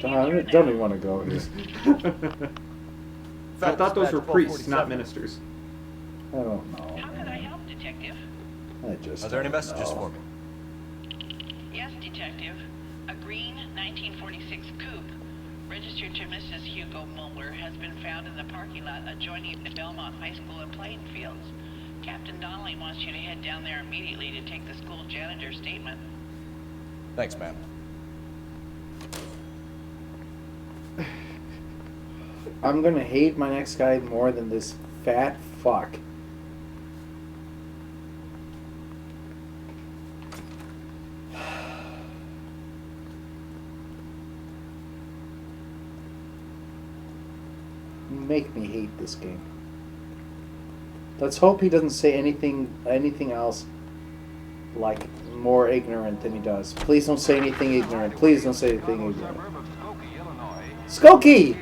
I don't even want to go here. I thought those were priests, not ministers. I don't know. How can I help, Detective? Are there any messages for me? Yes, Detective. A green 1946 coupe, registered to Mrs. Hugo Muller, has been found in the parking lot adjoining the Belmont High School and playing fields. Captain Donnelly wants you to head down there immediately to take the school janitor's statement. Thanks, ma'am. I'm gonna hate my next guy more than this fat fuck. Make me hate this game. Let's hope he doesn't say anything else like more ignorant than he does. Please don't say anything ignorant. Please don't say anything ignorant. Skokie!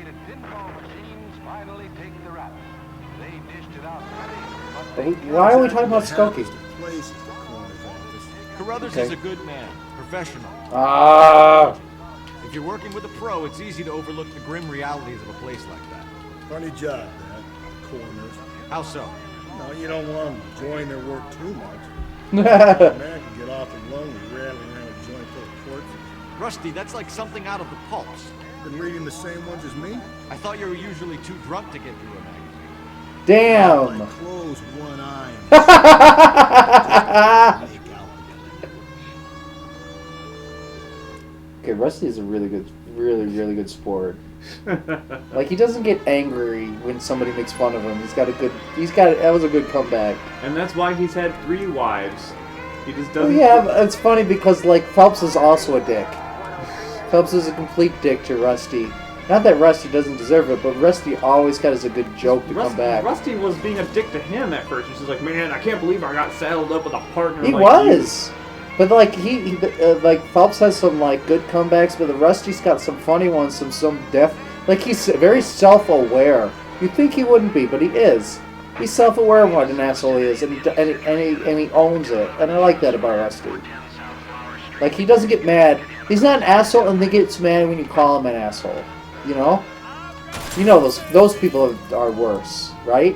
Why are we talking about Skokie? Carruthers is a good man, professional. Ah! If you're working with a pro, it's easy to overlook the grim realities of a place like that. Funny job, that. Corners. How so? No, you don't want them enjoying their work too much. A man can get awfully lonely rattling around a joint full of corpses. Rusty, that's like something out of the pulps. Been reading the same ones as me? I thought you were usually too drunk to get through a magazine. Damn! Like close one eye. Okay, Rusty is a really good sport. Like, he doesn't get angry when somebody makes fun of him. That was a good comeback. And that's why he's had 3 wives. He just Oh, doesn't... yeah, it's funny because, like, Phelps is also a dick. Phelps is a complete dick to Rusty. Not that Rusty doesn't deserve it, but Rusty always got as a good joke to come back. Rusty was being a dick to him at first. He's like, man, I can't believe I got saddled up with a partner He like was! But, like, like, Phelps has some, like, good comebacks, but the Rusty's got some funny ones, some deaf... Like, he's very self-aware. You'd think he wouldn't be, but he is. He's self-aware of what an asshole he is, and he owns it. And I like that about Rusty. Like, he doesn't get mad. He's not an asshole, and he gets mad when you call him an asshole. You know? You know those people are worse, right?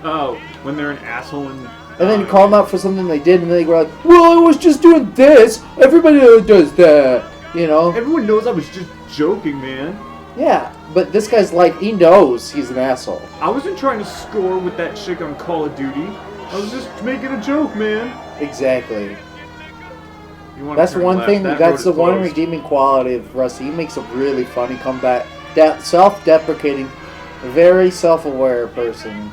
Oh, when they're an asshole and then you call them out for something they did, and they were like, well, I was just doing this. Everybody does that. You know? Everyone knows I was just joking, man. Yeah, but this guy's like, he knows he's an asshole. I wasn't trying to score with that chick on Call of Duty. I was just making a joke, man. Exactly. That's one thing. That's the one redeeming quality of Rusty. He makes a really funny comeback. Self-deprecating, very self-aware person.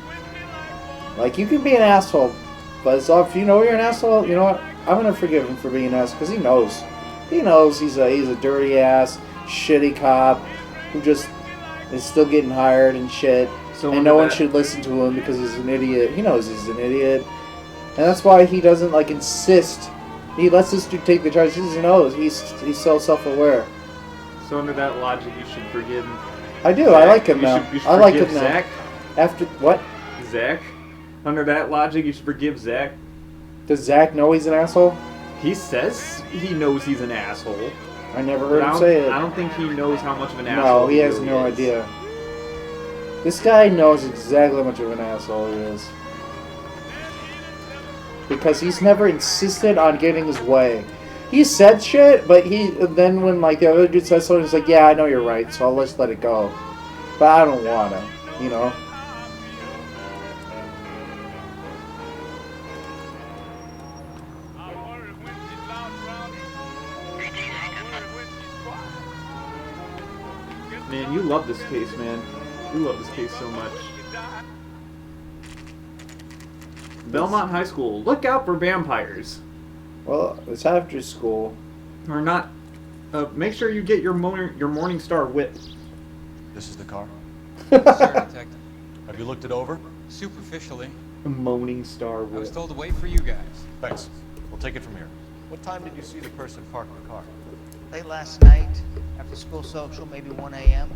Like, you can be an asshole, but if you know you're an asshole, you know what? I'm gonna forgive him for being an asshole because he knows. He knows he's a dirty ass, shitty cop who just is still getting hired and shit. And no one should listen to him because he's an idiot. He knows he's an idiot, and that's why he doesn't like insist. He lets this dude take the charge. He knows he's so self-aware. So under that logic, you should forgive him. I do. Zach. I like him now. You should I like him forgive now. Zach. After what? Zach. Under that logic, you should forgive Zach. Does Zach know he's an asshole? He says he knows he's an asshole. I never heard him say it. I don't think he knows how much of an asshole No, he has no idea. This guy knows exactly how much of an asshole he is. Because he's never insisted on getting his way. He said shit, but then when like the other dude says something, he's like, yeah, I know you're right, so I'll just let it go. But I don't wanna, you know? Man, you love this case, man. You love this case so much. Belmont High School. Look out for vampires. Well, it's after school. Or not. Make sure you get your Morning Star whip. This is the car? Sir, Detective. Have you looked it over? Superficially. A Morning Star whip. I was told to wait for you guys. Thanks. We'll take it from here. What time did you see the person park the car? Late last night, after school social, maybe 1 a.m.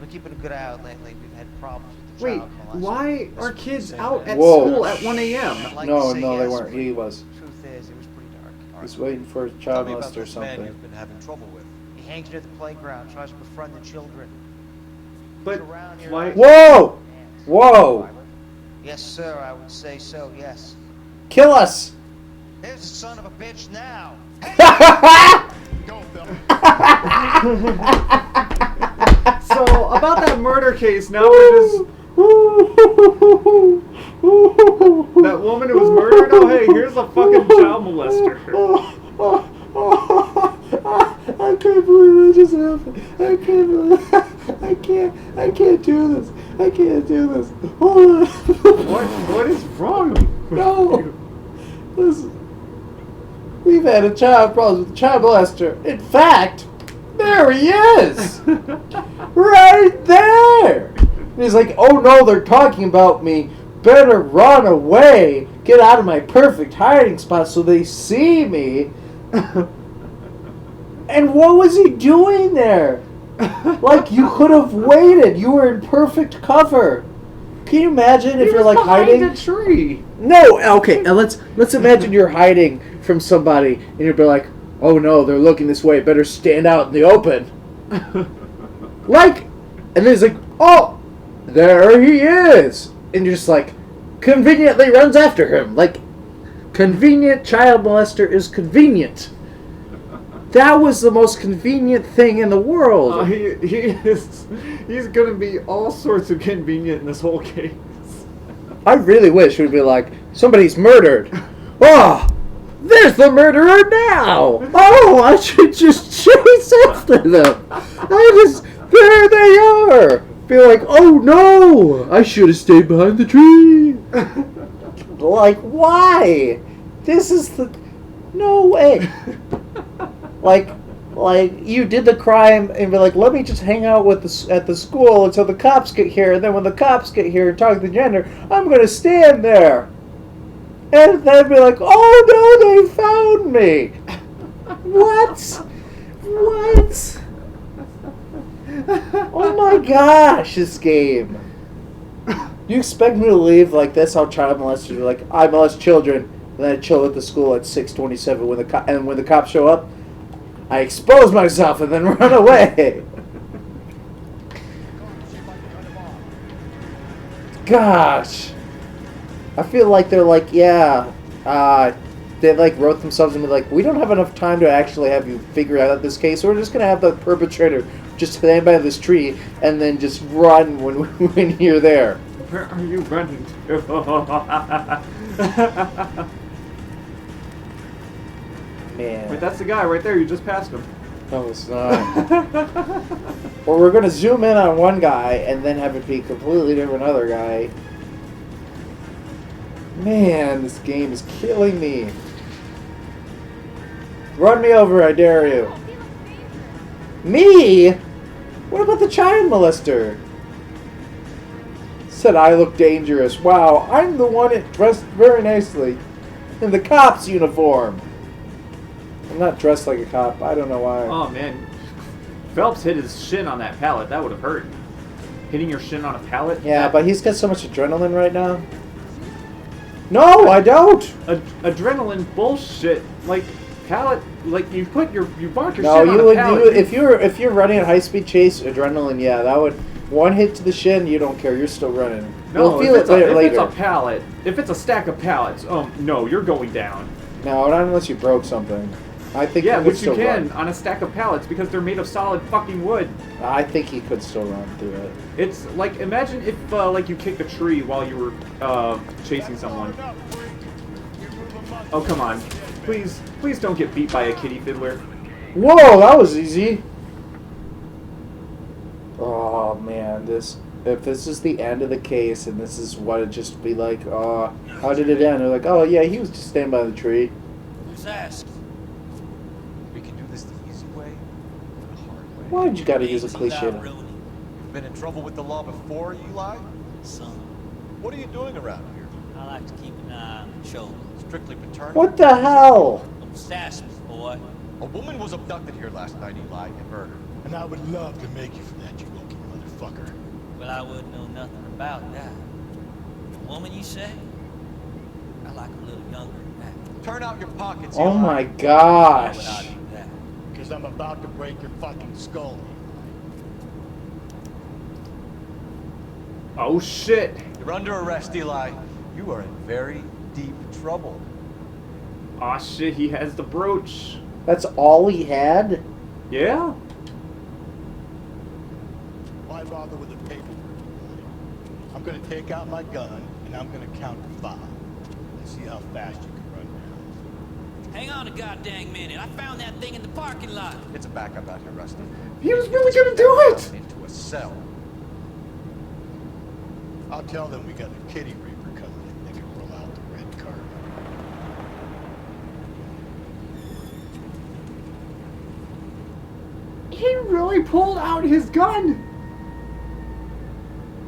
We're keeping a good eye out lately. We've had problems with the Wait, child molester. why are kids out at Whoa. school at 1 a.m.? No, they weren't. He was. Truth is, it was pretty dark. He's waiting for a Tell child me about molester or this man something. you've been having trouble with. He hangs near the playground, tries to befriend the children. But around here why? Whoa! Whoa! Yes, sir, I would say so, yes. Kill us! There's the son of a bitch now! Go, Bill. So, about that murder case, now we're just... That woman who was murdered? Oh, hey, here's a fucking child molester. I can't believe that just happened. I can't believe I can't do this. I can't do this. Hold on. What is wrong with No. you? Listen. We've had a child problems with the child molester. In fact, there he is! Right there! And he's like, oh no, they're talking about me. Better run away. Get out of my perfect hiding spot so they see me. And what was he doing there? Like, you could have waited. You were in perfect cover. Can you imagine if you're like hiding? Behind a tree. No, okay. Now let's imagine you're hiding from somebody, and you'll be like, "Oh no, they're looking this way. Better stand out in the open." Like, and then he's like, "Oh, there he is," and you're just like, conveniently runs after him. Like, convenient child molester is convenient. That was the most convenient thing in the world. He's gonna be all sorts of convenient in this whole case. I really wish it would be like, somebody's murdered. Oh, there's the murderer now. Oh, I should just chase after them. There they are. Be like, oh no, I should have stayed behind the tree. Like, why? This is no way. Like you did the crime and be like, let me just hang out at the school until the cops get here, and then when the cops get here and talk to the janitor, I'm gonna stand there, and then be like, oh no, they found me. What? What? Oh my gosh, this game. You expect me to leave like that's how child molesters are? Like, I molest children, and then I chill at the school at 6:27 when the cops show up. I expose myself and then run away. Gosh, I feel like they're like, yeah, they like wrote themselves and be like, we don't have enough time to actually have you figure out this case. So we're just gonna have the perpetrator just stand by this tree and then just run when you're there. Where are you running to? Man. Wait, that's the guy right there. You just passed him. No, it's not. Or we're gonna zoom in on one guy and then have it be completely different other guy. Man, this game is killing me. Run me over, I dare you. Me? What about the child molester? Said I look dangerous. Wow, I'm the one dressed very nicely in the cop's uniform. I'm not dressed like a cop. I don't know why. Oh man, Phelps hit his shin on that pallet. That would have hurt. Hitting your shin on a pallet? Yeah, but he's got so much adrenaline right now. No, I don't. Adrenaline bullshit. Like pallet. Like you put you bonk your No, shin you on a would. pallet. If you're running a high speed chase, adrenaline. Yeah, that would. One hit to the shin, you don't care. You're still running. No, You'll feel it later. if it's a pallet, if it's a stack of pallets, no, you're going down. No, not unless you broke something. I think yeah, he could which you still can run. on a stack of pallets because they're made of solid fucking wood. I think he could still run through it. It's like imagine if like you kicked a tree while you were chasing someone. Oh come on, please don't get beat by a kitty fiddler. Whoa, that was easy. Oh man, if this is the end of the case and this is what it just be like, how did it end? They're like, oh yeah, he was just standing by the tree. Who's asked? We can do this the easy way or the hard way. Why'd you gotta use a cliche? You've been in trouble with the law before, Eli? Son, What are you doing around here? I like to keep an eye on the shoulder. Strictly paternal? What the hell? Don't sass me, boy. A woman was abducted here last night, Eli, and murdered. And I would love to make you for that, you lucky motherfucker. Well, I wouldn't know nothing about that. Woman, you say? I like a little younger than that. Turn out your pockets, Oh Eli. my Why would gosh. I do that? Because I'm about to break your fucking skull. Oh shit! You're under arrest, Eli. You are in very deep trouble. Aw shit, he has the brooch. That's all he had? Yeah? Why bother with the paperwork? I'm gonna take out my gun and I'm gonna count to 5 and see how fast you can run down. Hang on a goddamn minute. I found that thing in the parking lot. It's a backup out here, Rusty. He was really gonna do it! Into a cell. I'll tell them we got a kitty reaper coming and they can roll out the red carpet. He really pulled out his gun!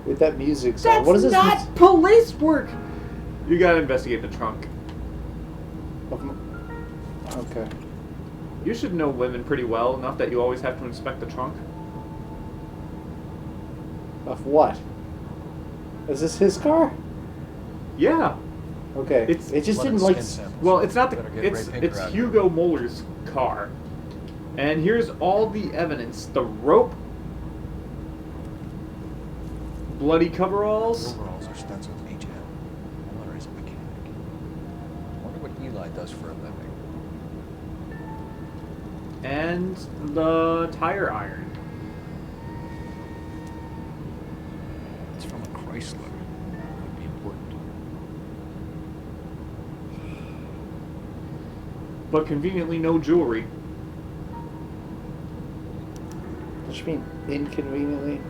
With that music song. That's What is this? not police work! You gotta investigate the trunk. Okay. You should know women pretty well, enough that you always have to inspect the trunk. Of what? Is this his car? Yeah. Okay. It's it just Blood didn't and like. skin samples. Well, it's not Better the get Ray Pinker it's out here. Hugo Muller's car. And here's all the evidence. The rope, bloody coveralls, Overalls are stenciled H.M. Muller is a mechanic. I wonder what Eli does for a living. and the tire iron. It's from a Chrysler. Would be important. But conveniently no jewelry. What do you mean, inconveniently?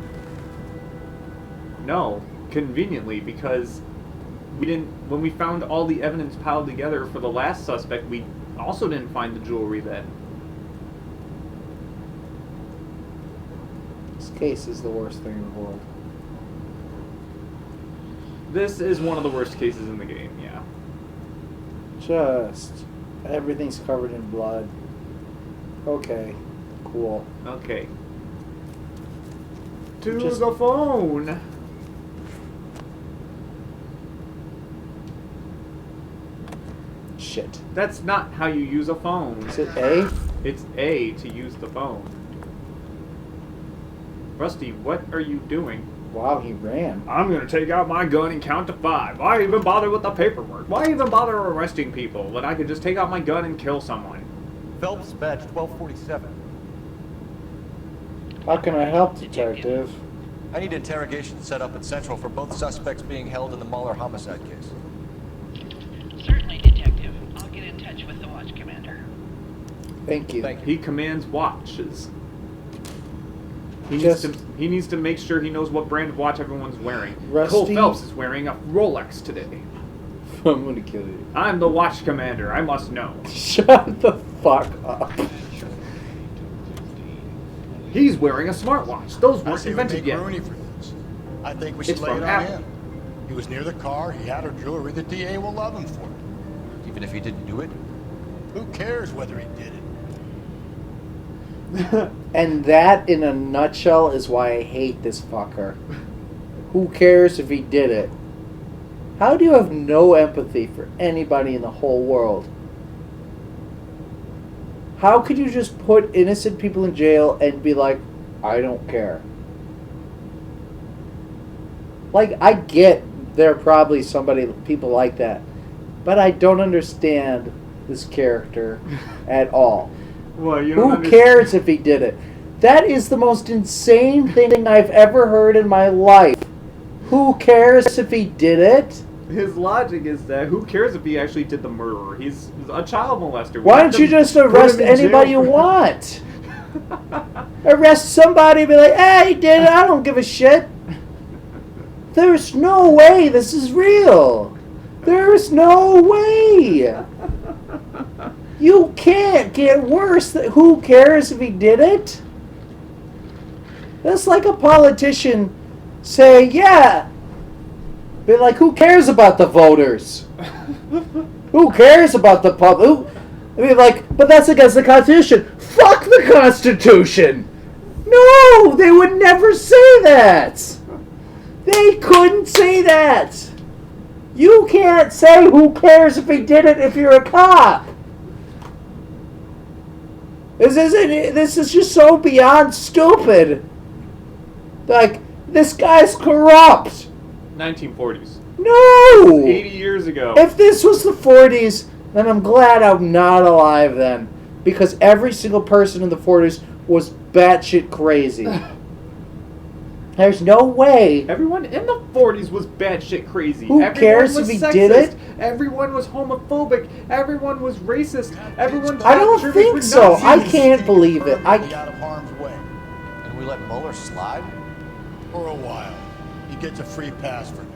No, conveniently, because we didn't. When we found all the evidence piled together for the last suspect, we also didn't find the jewelry then. This case is the worst thing in the world. This is one of the worst cases in the game, yeah. Just everything's covered in blood. Okay, cool. Okay. To Just- the phone. Shit. That's not how you use a phone. Is it A? It's A to use the phone. Rusty, what are you doing? Wow, he ran. I'm gonna take out my gun and count to 5. Why even bother with the paperwork? Why even bother arresting people when I could just take out my gun and kill someone? Phelps badge 1247. How can I help, Detective? I need interrogation set up at Central for both suspects being held in the Muller homicide case. Certainly, Detective. I'll get in touch with the watch commander. Thank you. He commands watches. He needs to make sure he knows what brand of watch everyone's wearing. Cole Phelps is wearing a Rolex today. I'm gonna kill you. I'm the watch commander. I must know. Shut the fuck up. He's wearing a smartwatch. Those weren't invented yet. I think we should It's lay from it on Apple. him. He was near the car. He had her jewelry. The DA will love him for it. Even if he didn't do it? Who cares whether he did it? And that, in a nutshell, is why I hate this fucker. Who cares if he did it? How do you have no empathy for anybody in the whole world? How could you just put innocent people in jail and be like, I don't care? Like, I get there are probably people like that, but I don't understand this character at all. Well, Who cares if he did it? That is the most insane thing I've ever heard in my life. Who cares if he did it? His logic is that who cares if he actually did the murder? He's a child molester. Why don't you just arrest anybody you want? Arrest somebody and be like, hey, he did it, I don't give a shit. There's no way this is real. There's no way. You can't get worse. Who cares if he did it? That's like a politician saying, yeah. Be like, who cares about the voters? Who cares about the public? I mean, like, but that's against the Constitution. Fuck the Constitution. No, they would never say that. They couldn't say that. You can't say who cares if he did it if you're a cop. This is just so beyond stupid. Like, this guy's corrupt. 1940s. No! 80 years ago. If this was the 40s, then I'm glad I'm not alive then. Because every single person in the 40s was batshit crazy. There's no way. Everyone in the 40s was batshit crazy. Who Everyone cares was if he sexist. did it? Everyone was homophobic. Everyone was racist. Everyone. I don't think so. I can't believe it. Out of harm's way. And we let Muller slide? For a while. He gets a free pass for now.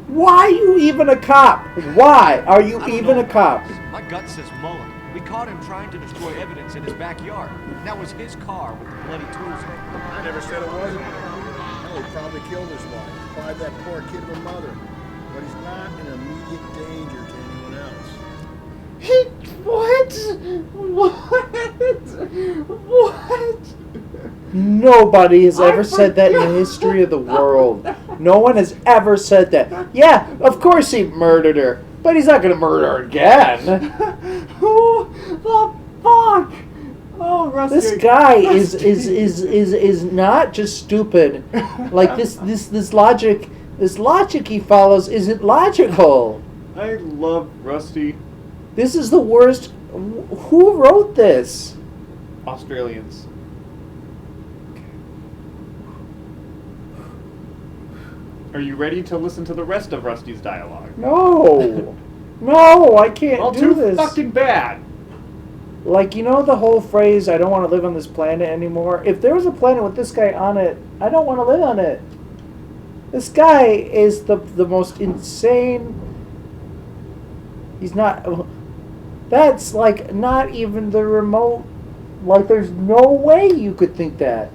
Why are you even a cop? Why are you even a cop? My gut says Muller. We caught him trying to destroy evidence in his backyard. That was his car with the bloody tools in it. I never said it wasn't. He probably killed his wife, deprived that poor kid of a mother. But he's not in immediate danger to anyone else. What? Nobody has ever said that in the history of the world. No one has ever said that. Yeah, of course he murdered her, but he's not going to murder her again. Who the fuck? Oh, Rusty. This guy is not just stupid. Like this logic he follows isn't logical. I love Rusty. This is the worst. Who wrote this? Australians. Are you ready to listen to the rest of Rusty's dialogue? No, no, I can't do too this. Fucking bad. Like, you know the whole phrase, I don't want to live on this planet anymore? If there was a planet with this guy on it, I don't want to live on it. This guy is the most insane... He's not... That's, like, not even the remote... Like, there's no way you could think that.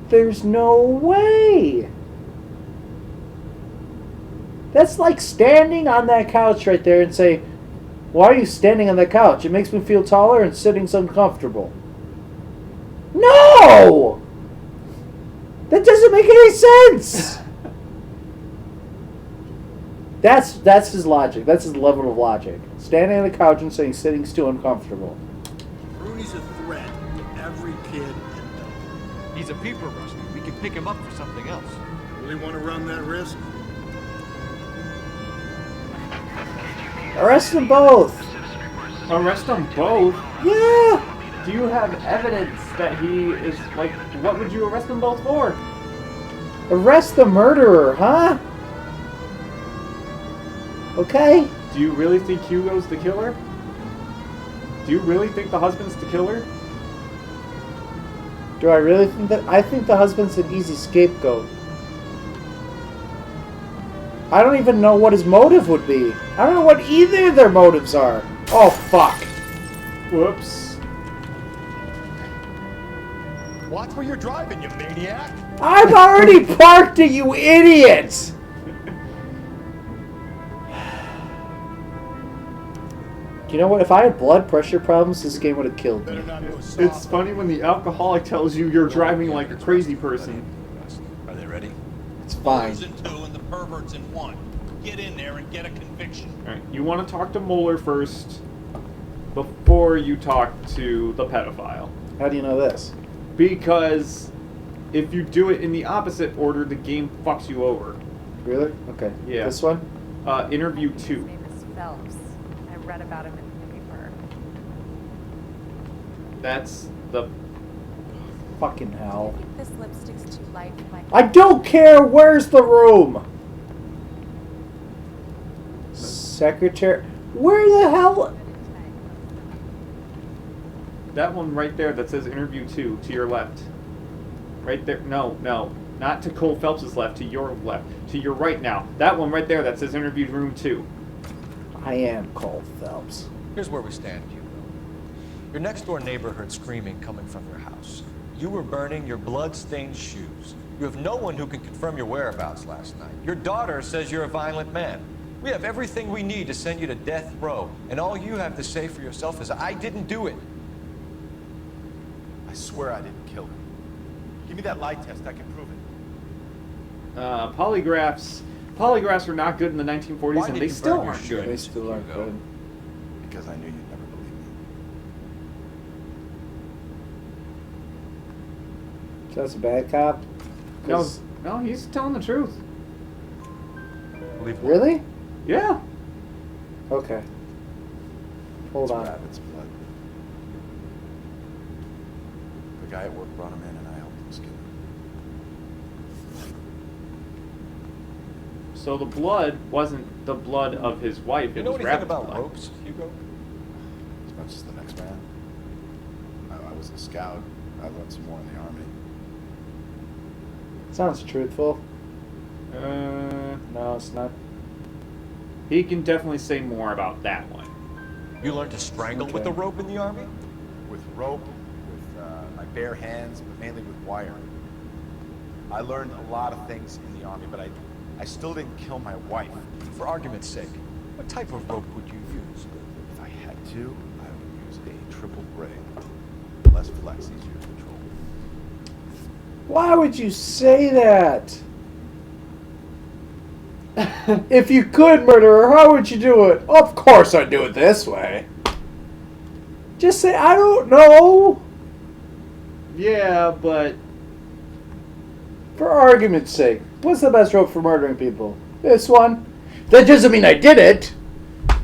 There's no way. That's like standing on that couch right there and say, why are you standing on that couch? It makes me feel taller and sitting's uncomfortable. No! That doesn't make any sense! That's his logic. That's his level of logic. Standing on the couch and saying sitting's too uncomfortable. Rooney's a threat to every kid in Belmont. He's a peeper, Rusty. We can pick him up for something else. Really want to run that risk? Arrest them both. Arrest them both? Yeah. Do you have evidence that he is, like, what would you arrest them both for? Arrest the murderer, huh? Okay. Do you really think Hugo's the killer? Do you really think the husband's the killer? Do I really think that? I think the husband's an easy scapegoat. I don't even know what his motive would be. I don't know what either of their motives are. Oh, fuck. Whoops. Watch where you're driving, you maniac! I've already parked it, you idiot! You know what? If I had blood pressure problems, this game would have killed me. It's funny when the alcoholic tells you you're driving like a crazy person. Are they ready? It's fine. In 2 and the perverts in 1. Get in there and get a conviction. Alright, you want to talk to Mueller first before you talk to the pedophile. How do you know this? Because if you do it in the opposite order, the game fucks you over. Really? Okay. Yeah. This one? Interview 2. His name is Phelps. I read about him in the paper. That's the... Fucking hell. I think this lipstick's too light for my... I don't care! Where's the room? Secretary... Where the hell... That one right there that says interview 2 to your left. Right there. No. Not to Cole Phelps' left, to your left. To your right now. That one right there that says interview room 2. I am Cole Phelps. Here's where we stand, Hugo. Your next door neighbor heard screaming coming from your house. You were burning your blood-stained shoes. You have no one who can confirm your whereabouts last night. Your daughter says you're a violent man. We have everything we need to send you to death row, and all you have to say for yourself is, I didn't do it. I swear I didn't kill him. Give me that lie test, I can prove it. Polygraphs were not good in the 1940s, and they still aren't good. They still aren't good. Because I knew you'd never believe me. So that's a bad cop? No, he's telling the truth. Believe Really? Yeah. Okay. Hold It's on. rabbit's blood. The guy at work brought him in and I helped him skin him. So the blood wasn't the blood of his wife. You It know was anything Rabbit's about blood. ropes, Hugo? As much as the next man. I was a scout. I learned some more in the army. Sounds truthful. No, it's not. He can definitely say more about that one. You learned to strangle with a rope in the army? With rope, with my bare hands, but mainly with wire. I learned a lot of things in the army, but I still didn't kill my wife. For argument's sake, what type of rope would you use? If I had to, I would use a triple braid. Less flex, easier to control. Why would you say that? If you could murder her, how would you do it? Of course I'd do it this way. Just say, I don't know. Yeah, but... For argument's sake, what's the best rope for murdering people? This one. That doesn't mean I did it.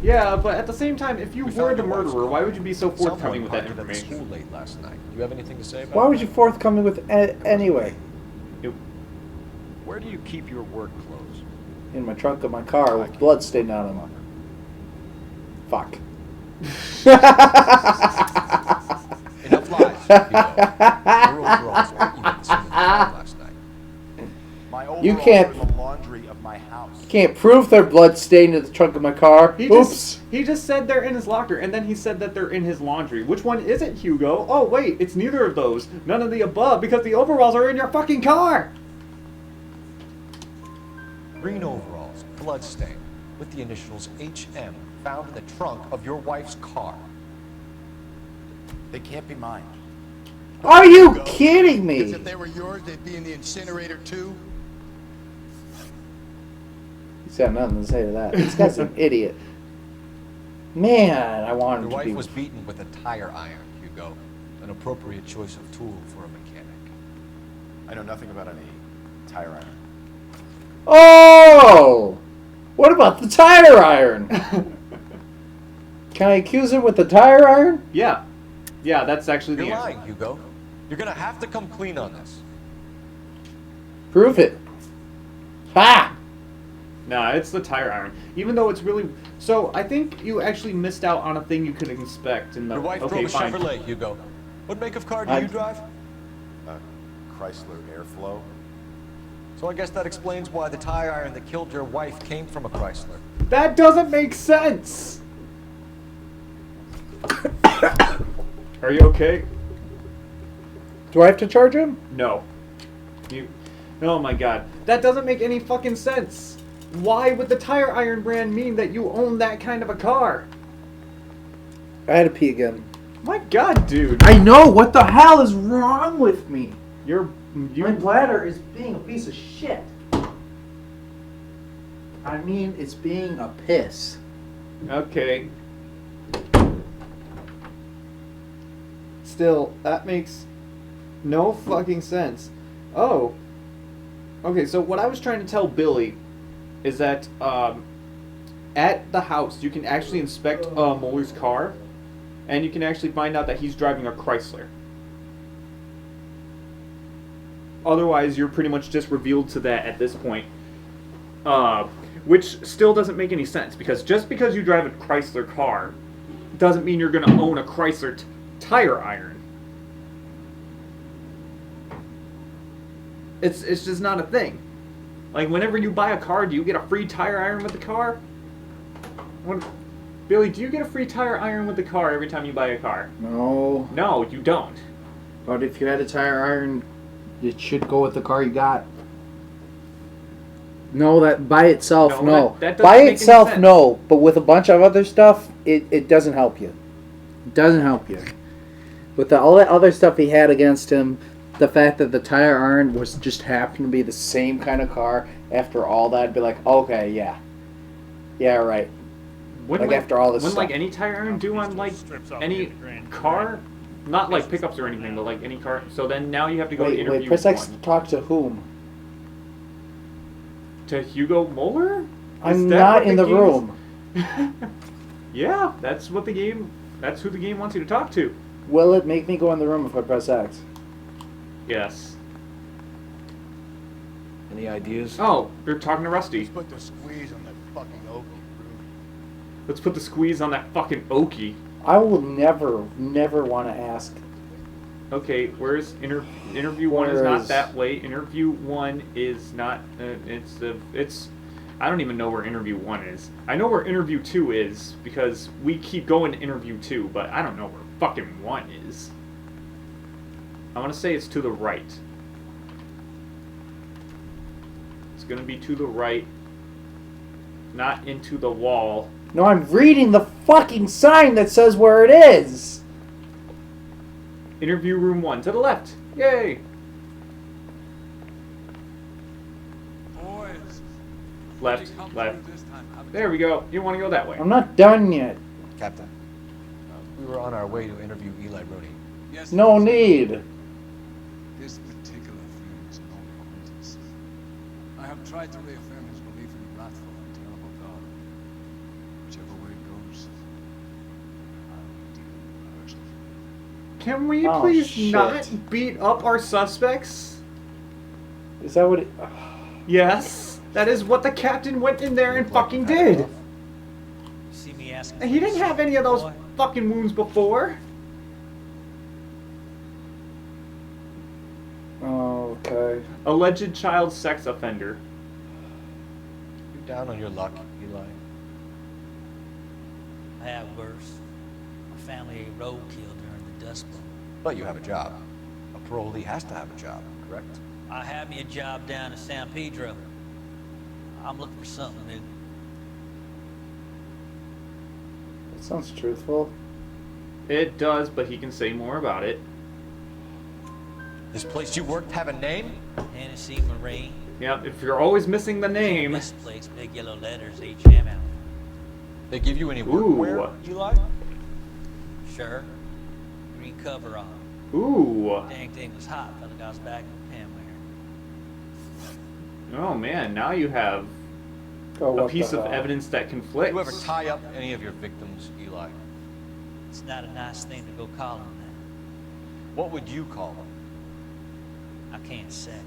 Yeah, but at the same time, if you We were found the your wife's murderer, car. why would you be so forthcoming with that Someone parked it at the information? school late last night. Do you have anything to say about Why it? would you forthcoming with anyway? Where do you keep your work clothes? In my trunk of my car with blood stained on them. Fuck. Enough lies, Hugo. Your overalls were even seen in the car last night. My You overalls can't- are in the laundry of my house. Can't prove they're blood stained in the trunk of my car. Oops. He just said they're in his locker, and then he said that they're in his laundry. Which one is it, Hugo? Oh, wait, it's neither of those. None of the above, because the overalls are in your fucking car! Green overalls, bloodstained, with the initials HM, found in the trunk of your wife's car. They can't be mine. Are you kidding me? If they were yours, they'd be in the incinerator too. He's got nothing to say to that. This guy's an idiot. Man, I want him Your to be... wife was beaten with a tire iron, Hugo. An appropriate choice of tool for a mechanic. I know nothing about any tire iron. Oh! What about the tire iron? Can I accuse him with the tire iron? Yeah. Yeah, that's actually the You're answer. lying, Hugo. You're gonna have to come clean on this. Prove it. Ha! Nah, it's the tire iron. Even though it's really... So, I think you actually missed out on a thing you could inspect in the... Your wife okay, drove a fine. Chevrolet, Hugo. What make of car do you drive? Chrysler Airflow. So I guess that explains why the tire iron that killed your wife came from a Chrysler. That doesn't make sense! Are you okay? Do I have to charge him? No. You... Oh my god. That doesn't make any fucking sense. Why would the tire iron brand mean that you own that kind of a car? I had to pee again. My god, dude. I know! What the hell is wrong with me? My bladder is being a piece of shit. I mean, it's being a piss. Okay. Still, that makes no fucking sense. Oh. Okay, so what I was trying to tell Billy is that at the house you can actually inspect Muller's car, and you can actually find out that he's driving a Chrysler. Otherwise, you're pretty much just revealed to that at this point. Which still doesn't make any sense, because just because you drive a Chrysler car doesn't mean you're going to own a Chrysler tire iron. It's just not a thing. Like, whenever you buy a car, do you get a free tire iron with the car? Billy, do you get a free tire iron with the car every time you buy a car? No. No, you don't. But if you had a tire iron, it should go with the car you got. No, that by itself, no. That doesn't by make any itself, sense. no. But with a bunch of other stuff, it doesn't help you. It doesn't help you. With all that other stuff he had against him, the fact that the tire iron was just happened to be the same kind of car, after all that, I'd be like, okay, yeah. Yeah, right. Wouldn't like after all this wouldn't stuff. like any tire iron do on like any car? Not like pickups or anything, but like any car. So then now you have to go to interview press X one. to talk to whom? To Hugo Muller? I'm not in the room. Yeah, that's what the game. That's who the game wants you to talk to. Will it make me go in the room if I press X? Yes. Any ideas? Oh, they're talking to Rusty. Let's put the squeeze on that fucking Okie. Let's put the squeeze on that fucking Okie. I will never want to ask. Okay, where's interview one is not that way. Interview one is not. It's. I don't even know where interview one is. I know where interview two is because we keep going to interview two, but I don't know where fucking one is. I want to say it's to the right. It's gonna be to the right, not into the wall. No, I'm reading the fucking sign that says where it is. Interview room 1 to the left. Yay! Boys. Left, left. There we go. You want to go that way? I'm not done yet. Captain, we were on our way to interview Eli Rooney. Yes, No need. This particular film is no acquaintance. I have tried to reaffirm his belief in a wrathful and terrible God. Whichever way it goes, I'll deal personally. Can we Oh, please shit. not beat up our suspects? Is that what it... Yes. That is what the captain went in there and fucking did. See me asking. And he didn't have any of those fucking wounds before. Oh, okay. Alleged child sex offender. You down on your luck, Eli? I have worse. My family ate roadkill during the Dust Bowl. But you have a job. A parolee has to have a job, correct? I had me a job down in San Pedro. I'm looking for something new. That sounds truthful. It does, but he can say more about it. This place you worked have a name? Tennessee Marine. Yep, if you're always missing the name. This place, big yellow letters, HM out. They give you any Ooh. workwear, Eli? Sure. Green coverall. Ooh. Dang thing was hot. Felt like I was back in the pen wearing. Oh man, now you have a piece of evidence that conflicts. Do you ever tie up any of your victims, Eli? It's not a nice thing to go call them that. What would you call them? I can't say.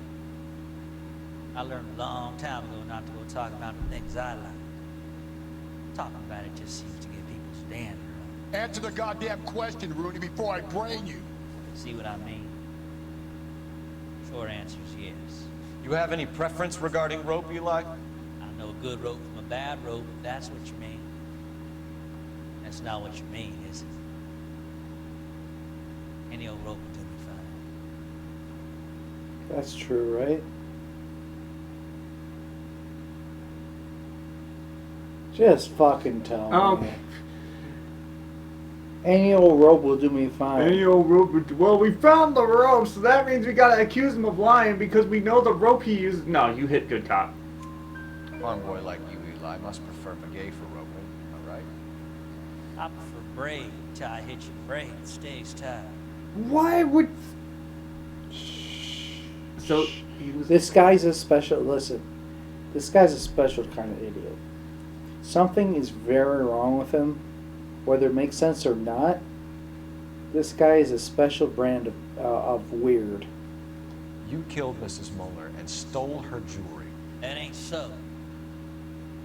I learned a long time ago not to go talk about the things I like. Talking about it just seems to get people's dander up. Answer the goddamn question, Rooney, before I brain you. See what I mean? Short answer is yes. You have any preference regarding rope, Eli? I know a good rope from a bad rope, if that's what you mean. That's not what you mean, is it? Any old rope will do me fine. That's true, right? Just fucking tell me. Any old rope will do me fine. Any old rope. Well, we found the rope, so that means we gotta accuse him of lying because we know the rope he used. No, you hit good cop. A young boy like you, Eli, must prefer maguey for roping, am I right? I prefer braid till I hit your braid. It stays tight. Why would... So, this guy's a special... Listen. This guy's a special kind of idiot. Something is very wrong with him. Whether it makes sense or not, this guy is a special brand of weird. You killed Mrs. Muller and stole her jewelry. That ain't so.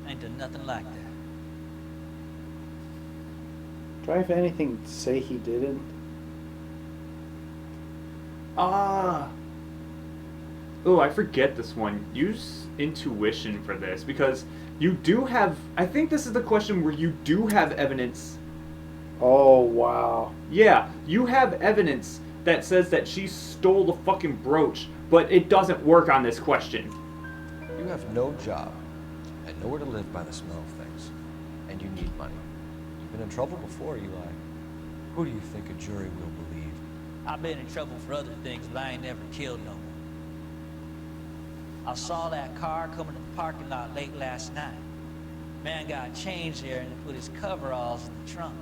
I ain't done nothing like that. Do I have anything to say he didn't? Oh, I forget this one. Use intuition for this because you do have... I think this is the question where you do have evidence. Oh, wow. Yeah, you have evidence that says that she stole the fucking brooch, but it doesn't work on this question. You have no job and nowhere to live by the smell of things, and you need money. You've been in trouble before, Eli. Who do you think a jury will believe? I've been in trouble for other things, but I ain't never killed no one. I saw that car coming to the parking lot late last night. Man got changed there and put his coveralls in the trunk.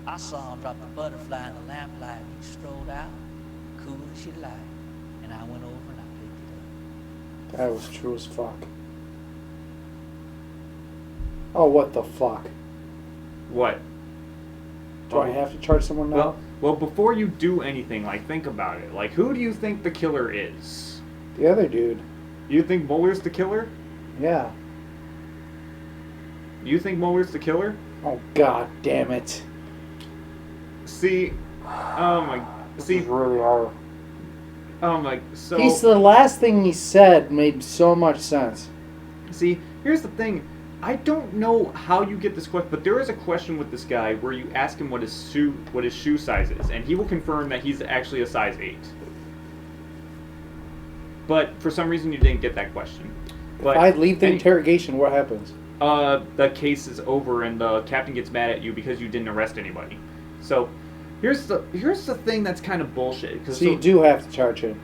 I saw him drop the butterfly in the lamplight and he strolled out, cool as you like, and I went over and I picked it up. That was true as fuck. Oh, what the fuck? What? Do I have to charge someone now? Well, before you do anything, like, think about it. Like, who do you think the killer is? The other dude. You think Muller's the killer? Yeah. You think Muller's the killer? Oh, god damn it. See, oh my, see, really hard. Oh my, so... He's the last thing he said made so much sense. See, here's the thing. I don't know how you get this question, but there is a question with this guy where you ask him what his shoe size is, and he will confirm that he's actually a size 8. But for some reason you didn't get that question. But if I leave the interrogation, what happens? The case is over and the captain gets mad at you because you didn't arrest anybody. So, here's the thing that's kind of bullshit. So you do have to charge him.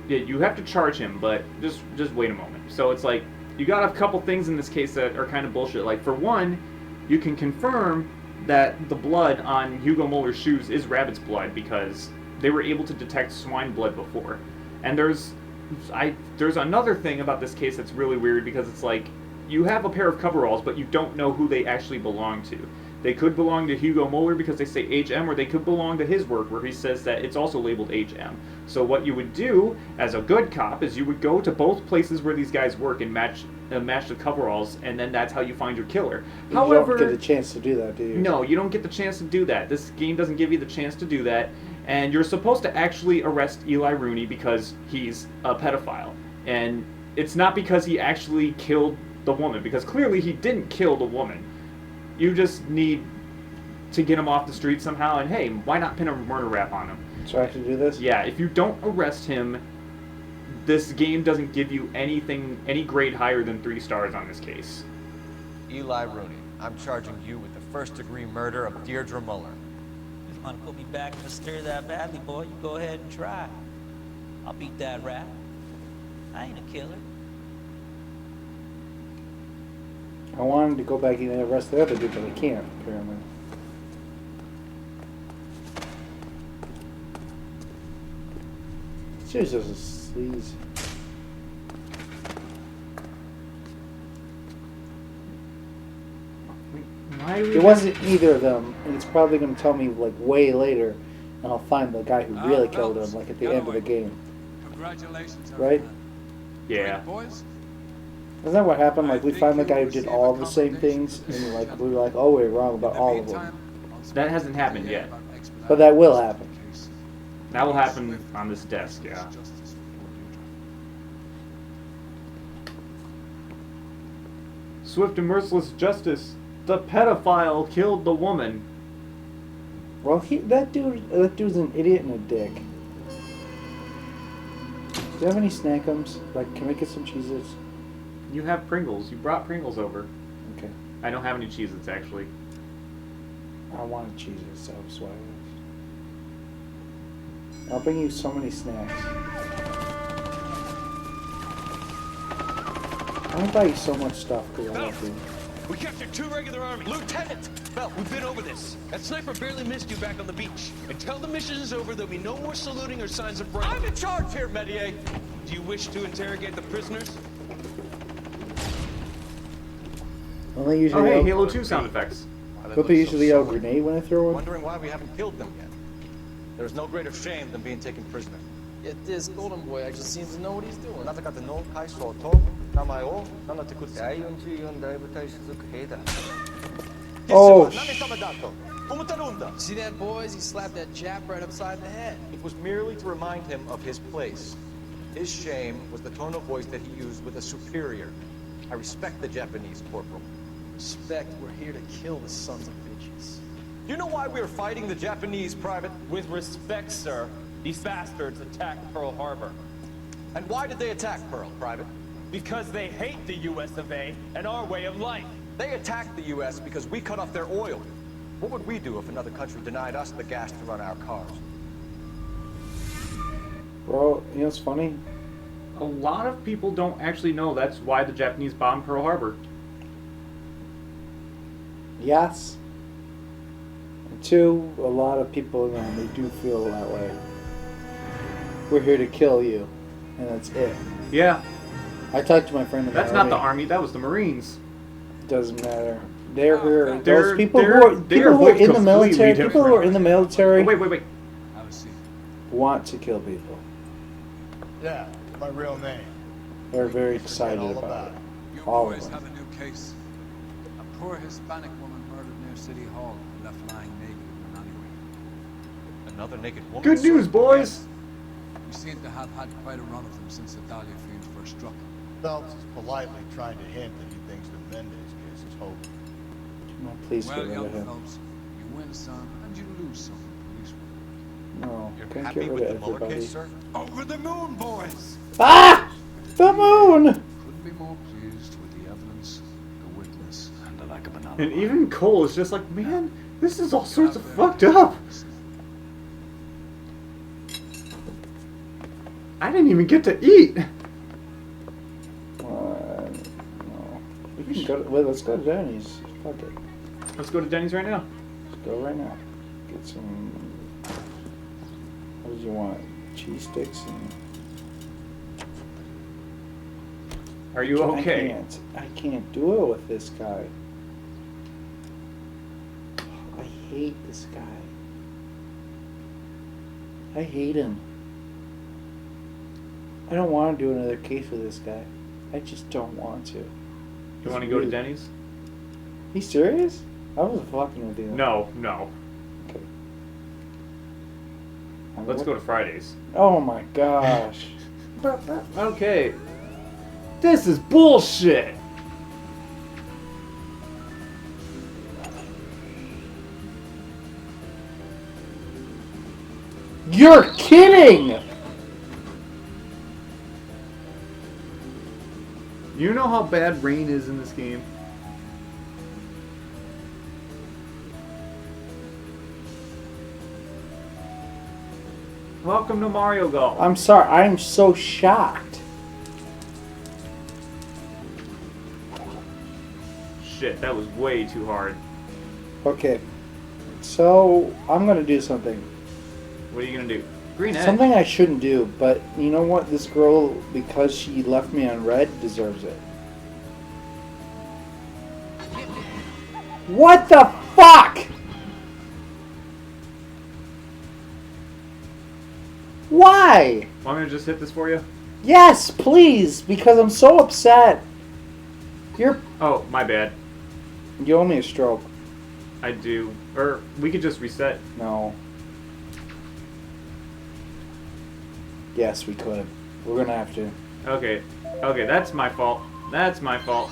Yeah, you have to charge him, but just wait a moment. So it's like, you got a couple things in this case that are kind of bullshit. Like, for one, you can confirm that the blood on Hugo Muller's shoes is rabbit's blood because they were able to detect swine blood before. And there's another thing about this case that's really weird because it's like, you have a pair of coveralls, but you don't know who they actually belong to. They could belong to Hugo Muller because they say HM, or they could belong to his work where he says that it's also labeled HM. So what you would do as a good cop is you would go to both places where these guys work and match the coveralls, and then that's how you find your killer. You don't get a chance to do that, do you? No, you don't get the chance to do that. This game doesn't give you the chance to do that, and you're supposed to actually arrest Eli Rooney because he's a pedophile. And it's not because he actually killed the woman, because clearly he didn't kill the woman. You just need to get him off the street somehow, and hey, why not pin a murder rap on him? So I have to do this? Yeah, if you don't arrest him, this game doesn't give you any grade higher than 3 stars on this case. Eli Rooney, I'm charging you with the first-degree murder of Deirdre Muller. If you want to put me back in the stir that badly, boy, you go ahead and try. I'll beat that rap. I ain't a killer. I wanted to go back and arrest the other dude, but I can't, apparently. She's just a sleaze. Why do we It wasn't either of them, and it's probably going to tell me like way later, and I'll find the guy who really killed him, like at the end of the game. Congratulations, Right? Yeah. boys. Isn't that what happened? Like we find the guy who did all the same things, and like we were like, oh, we're wrong about all of them. That hasn't happened yet. But that will happen. That will happen on this desk, yeah. Swift and merciless justice. The pedophile killed the woman. Well, that dude's an idiot and a dick. Do you have any snackums? Like, can we get some cheeses? You have Pringles. You brought Pringles over. Okay. I don't have any Cheez-Its, actually. I wanted cheeses, so that's why I'll bring you so many snacks. I'm gonna buy you so much stuff because I love you. We captured 2 regular army. Lieutenant! Bell, we've been over this. That sniper barely missed you back on the beach. Until the mission is over, there'll be no more saluting or signs of break. I'm in charge here, Medier. Do you wish to interrogate the prisoners? Don't they usually hey, Halo 2 sound effects. Don't they usually yell grenade when they throw one? Wondering why we haven't killed them yet. There's no greater shame than being taken prisoner. Yet this golden boy actually seems to know what he's doing. Oh, See that, boys? He slapped that Jap right upside the head. It was merely to remind him of his place. His shame was the tone of voice that he used with a superior. I respect the Japanese, Corporal. Respect, we're here to kill the sons of bitches. You know why we're fighting the Japanese, Private? With respect, sir, these bastards attacked Pearl Harbor. And why did they attack Pearl, Private? Because they hate the US of A and our way of life. They attacked the US because we cut off their oil. What would we do if another country denied us the gas to run our cars? bro, you know what's funny? A lot of people don't actually know that's why the Japanese bombed Pearl Harbor. Yes. And 2, a lot of people, they do feel that way. We're here to kill you, and that's it. Yeah. I talked to my friend in the That's not the Army, that was the Marines. Doesn't matter. They're here. They're- Those people they're- who are they are both in the military, completely people who are in the military, Wait. want to kill people. Yeah, my real name. They're very excited about it. You All of boys them. have a new case. A poor Hispanic woman murdered near City Hall and left lying naked in an alleyway. Another naked woman? Good news, boys! We seem to have had quite a run of them since the Dahlia fiends first struck. Phelps is politely trying to hint that he thinks the Mendez case is hopeless. No, please Well, get rid young of him. Phelps, you win some and you lose some police work. No, You're can't happy get with rid the of Mueller everybody. case, sir? Over the moon, boys! Ah! The moon! Couldn't be more pleased with the evidence, the witness, and the lack of an alibi. And even Cole is just like, man, this is all sorts of fucked up. I didn't even get to eat. No. We can go. Wait, let's go to Denny's. Fuck it. Let's go to Denny's right now. Let's go right now. Get some. What did you want? Cheese sticks and. Are you okay? I can't do it with this guy. I hate this guy. I hate him. I don't want to do another case with this guy. I just don't want to. You want to go to Denny's? He's serious? I wasn't fucking with you. No. Okay. Let's go to Fridays. Oh my gosh. Okay. This is bullshit. You're kidding! You know how bad rain is in this game? Welcome to Mario Golf. I'm sorry, I'm so shocked. shit, that was way too hard. Okay. So, I'm gonna do something. What are you gonna do? Green egg. Something I shouldn't do, but you know what? This girl, because she left me on red, deserves it. What the fuck? Why? Want me to just hit this for you? Yes, please, because I'm so upset. You're... Oh, my bad. You owe me a stroke. I do. Or, we could just reset. No. Yes, we could. We're gonna have to. Okay. Okay, that's my fault. That's my fault.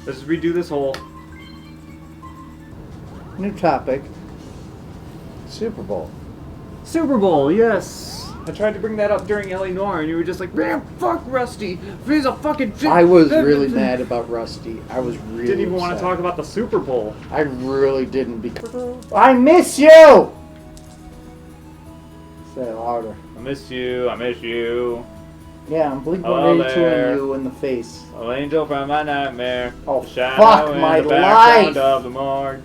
Let's redo this hole. New topic. Super Bowl. Super Bowl, yes. I tried to bring that up during Noire, and you were just like, man, fuck Rusty. He's a fucking... I was really mad about Rusty. I was really Didn't even upset. want to talk about the Super Bowl. I really didn't because... I miss you! Say it louder. I miss you. I miss you. Yeah, I'm Blink-182 and you in the face. Oh, angel from my nightmare. Oh, Shadow fuck in my the background life! of the morgue.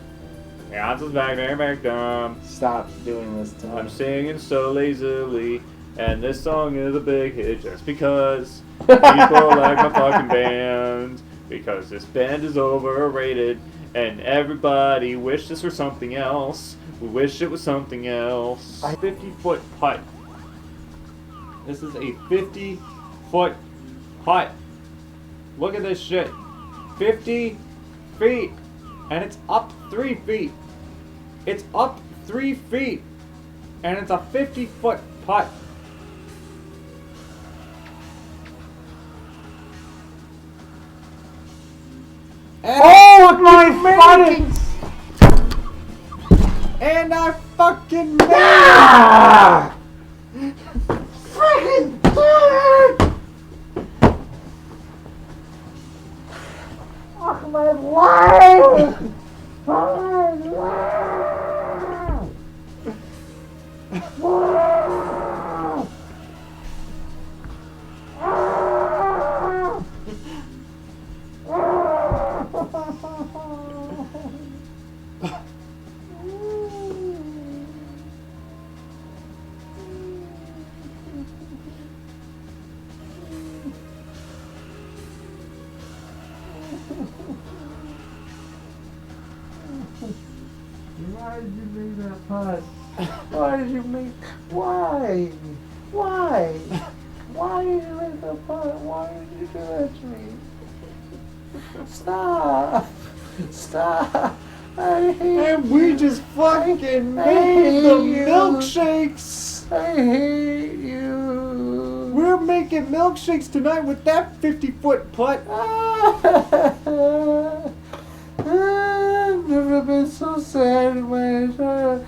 Answers back there, back dumb. Stop doing this to me. I'm singing so lazily, and this song is a big hit just because people like my fucking band. Because this band is overrated, and everybody wish this were something else. We wish it was something else. 50-foot putt. This is a 50-foot putt. Look at this shit. 50 feet. And it's up 3 feet. It's up 3 feet. And it's a 50-foot putt. And oh, my fucking... And I fucking made ah! Freaking fuck my life! My life! Why did you make that putt? Why did you make... Why? Why? Why did you make that putt? Why did you do that to me? Stop! Stop! I hate And we just fucking made the milkshakes! I hate you! We're making milkshakes tonight with that 50-foot putt! I've never been so sad in my entire...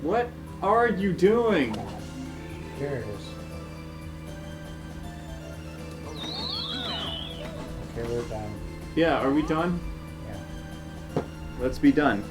What are you doing? Here it is. Okay, we're done. Yeah, are we done? Yeah. Let's be done.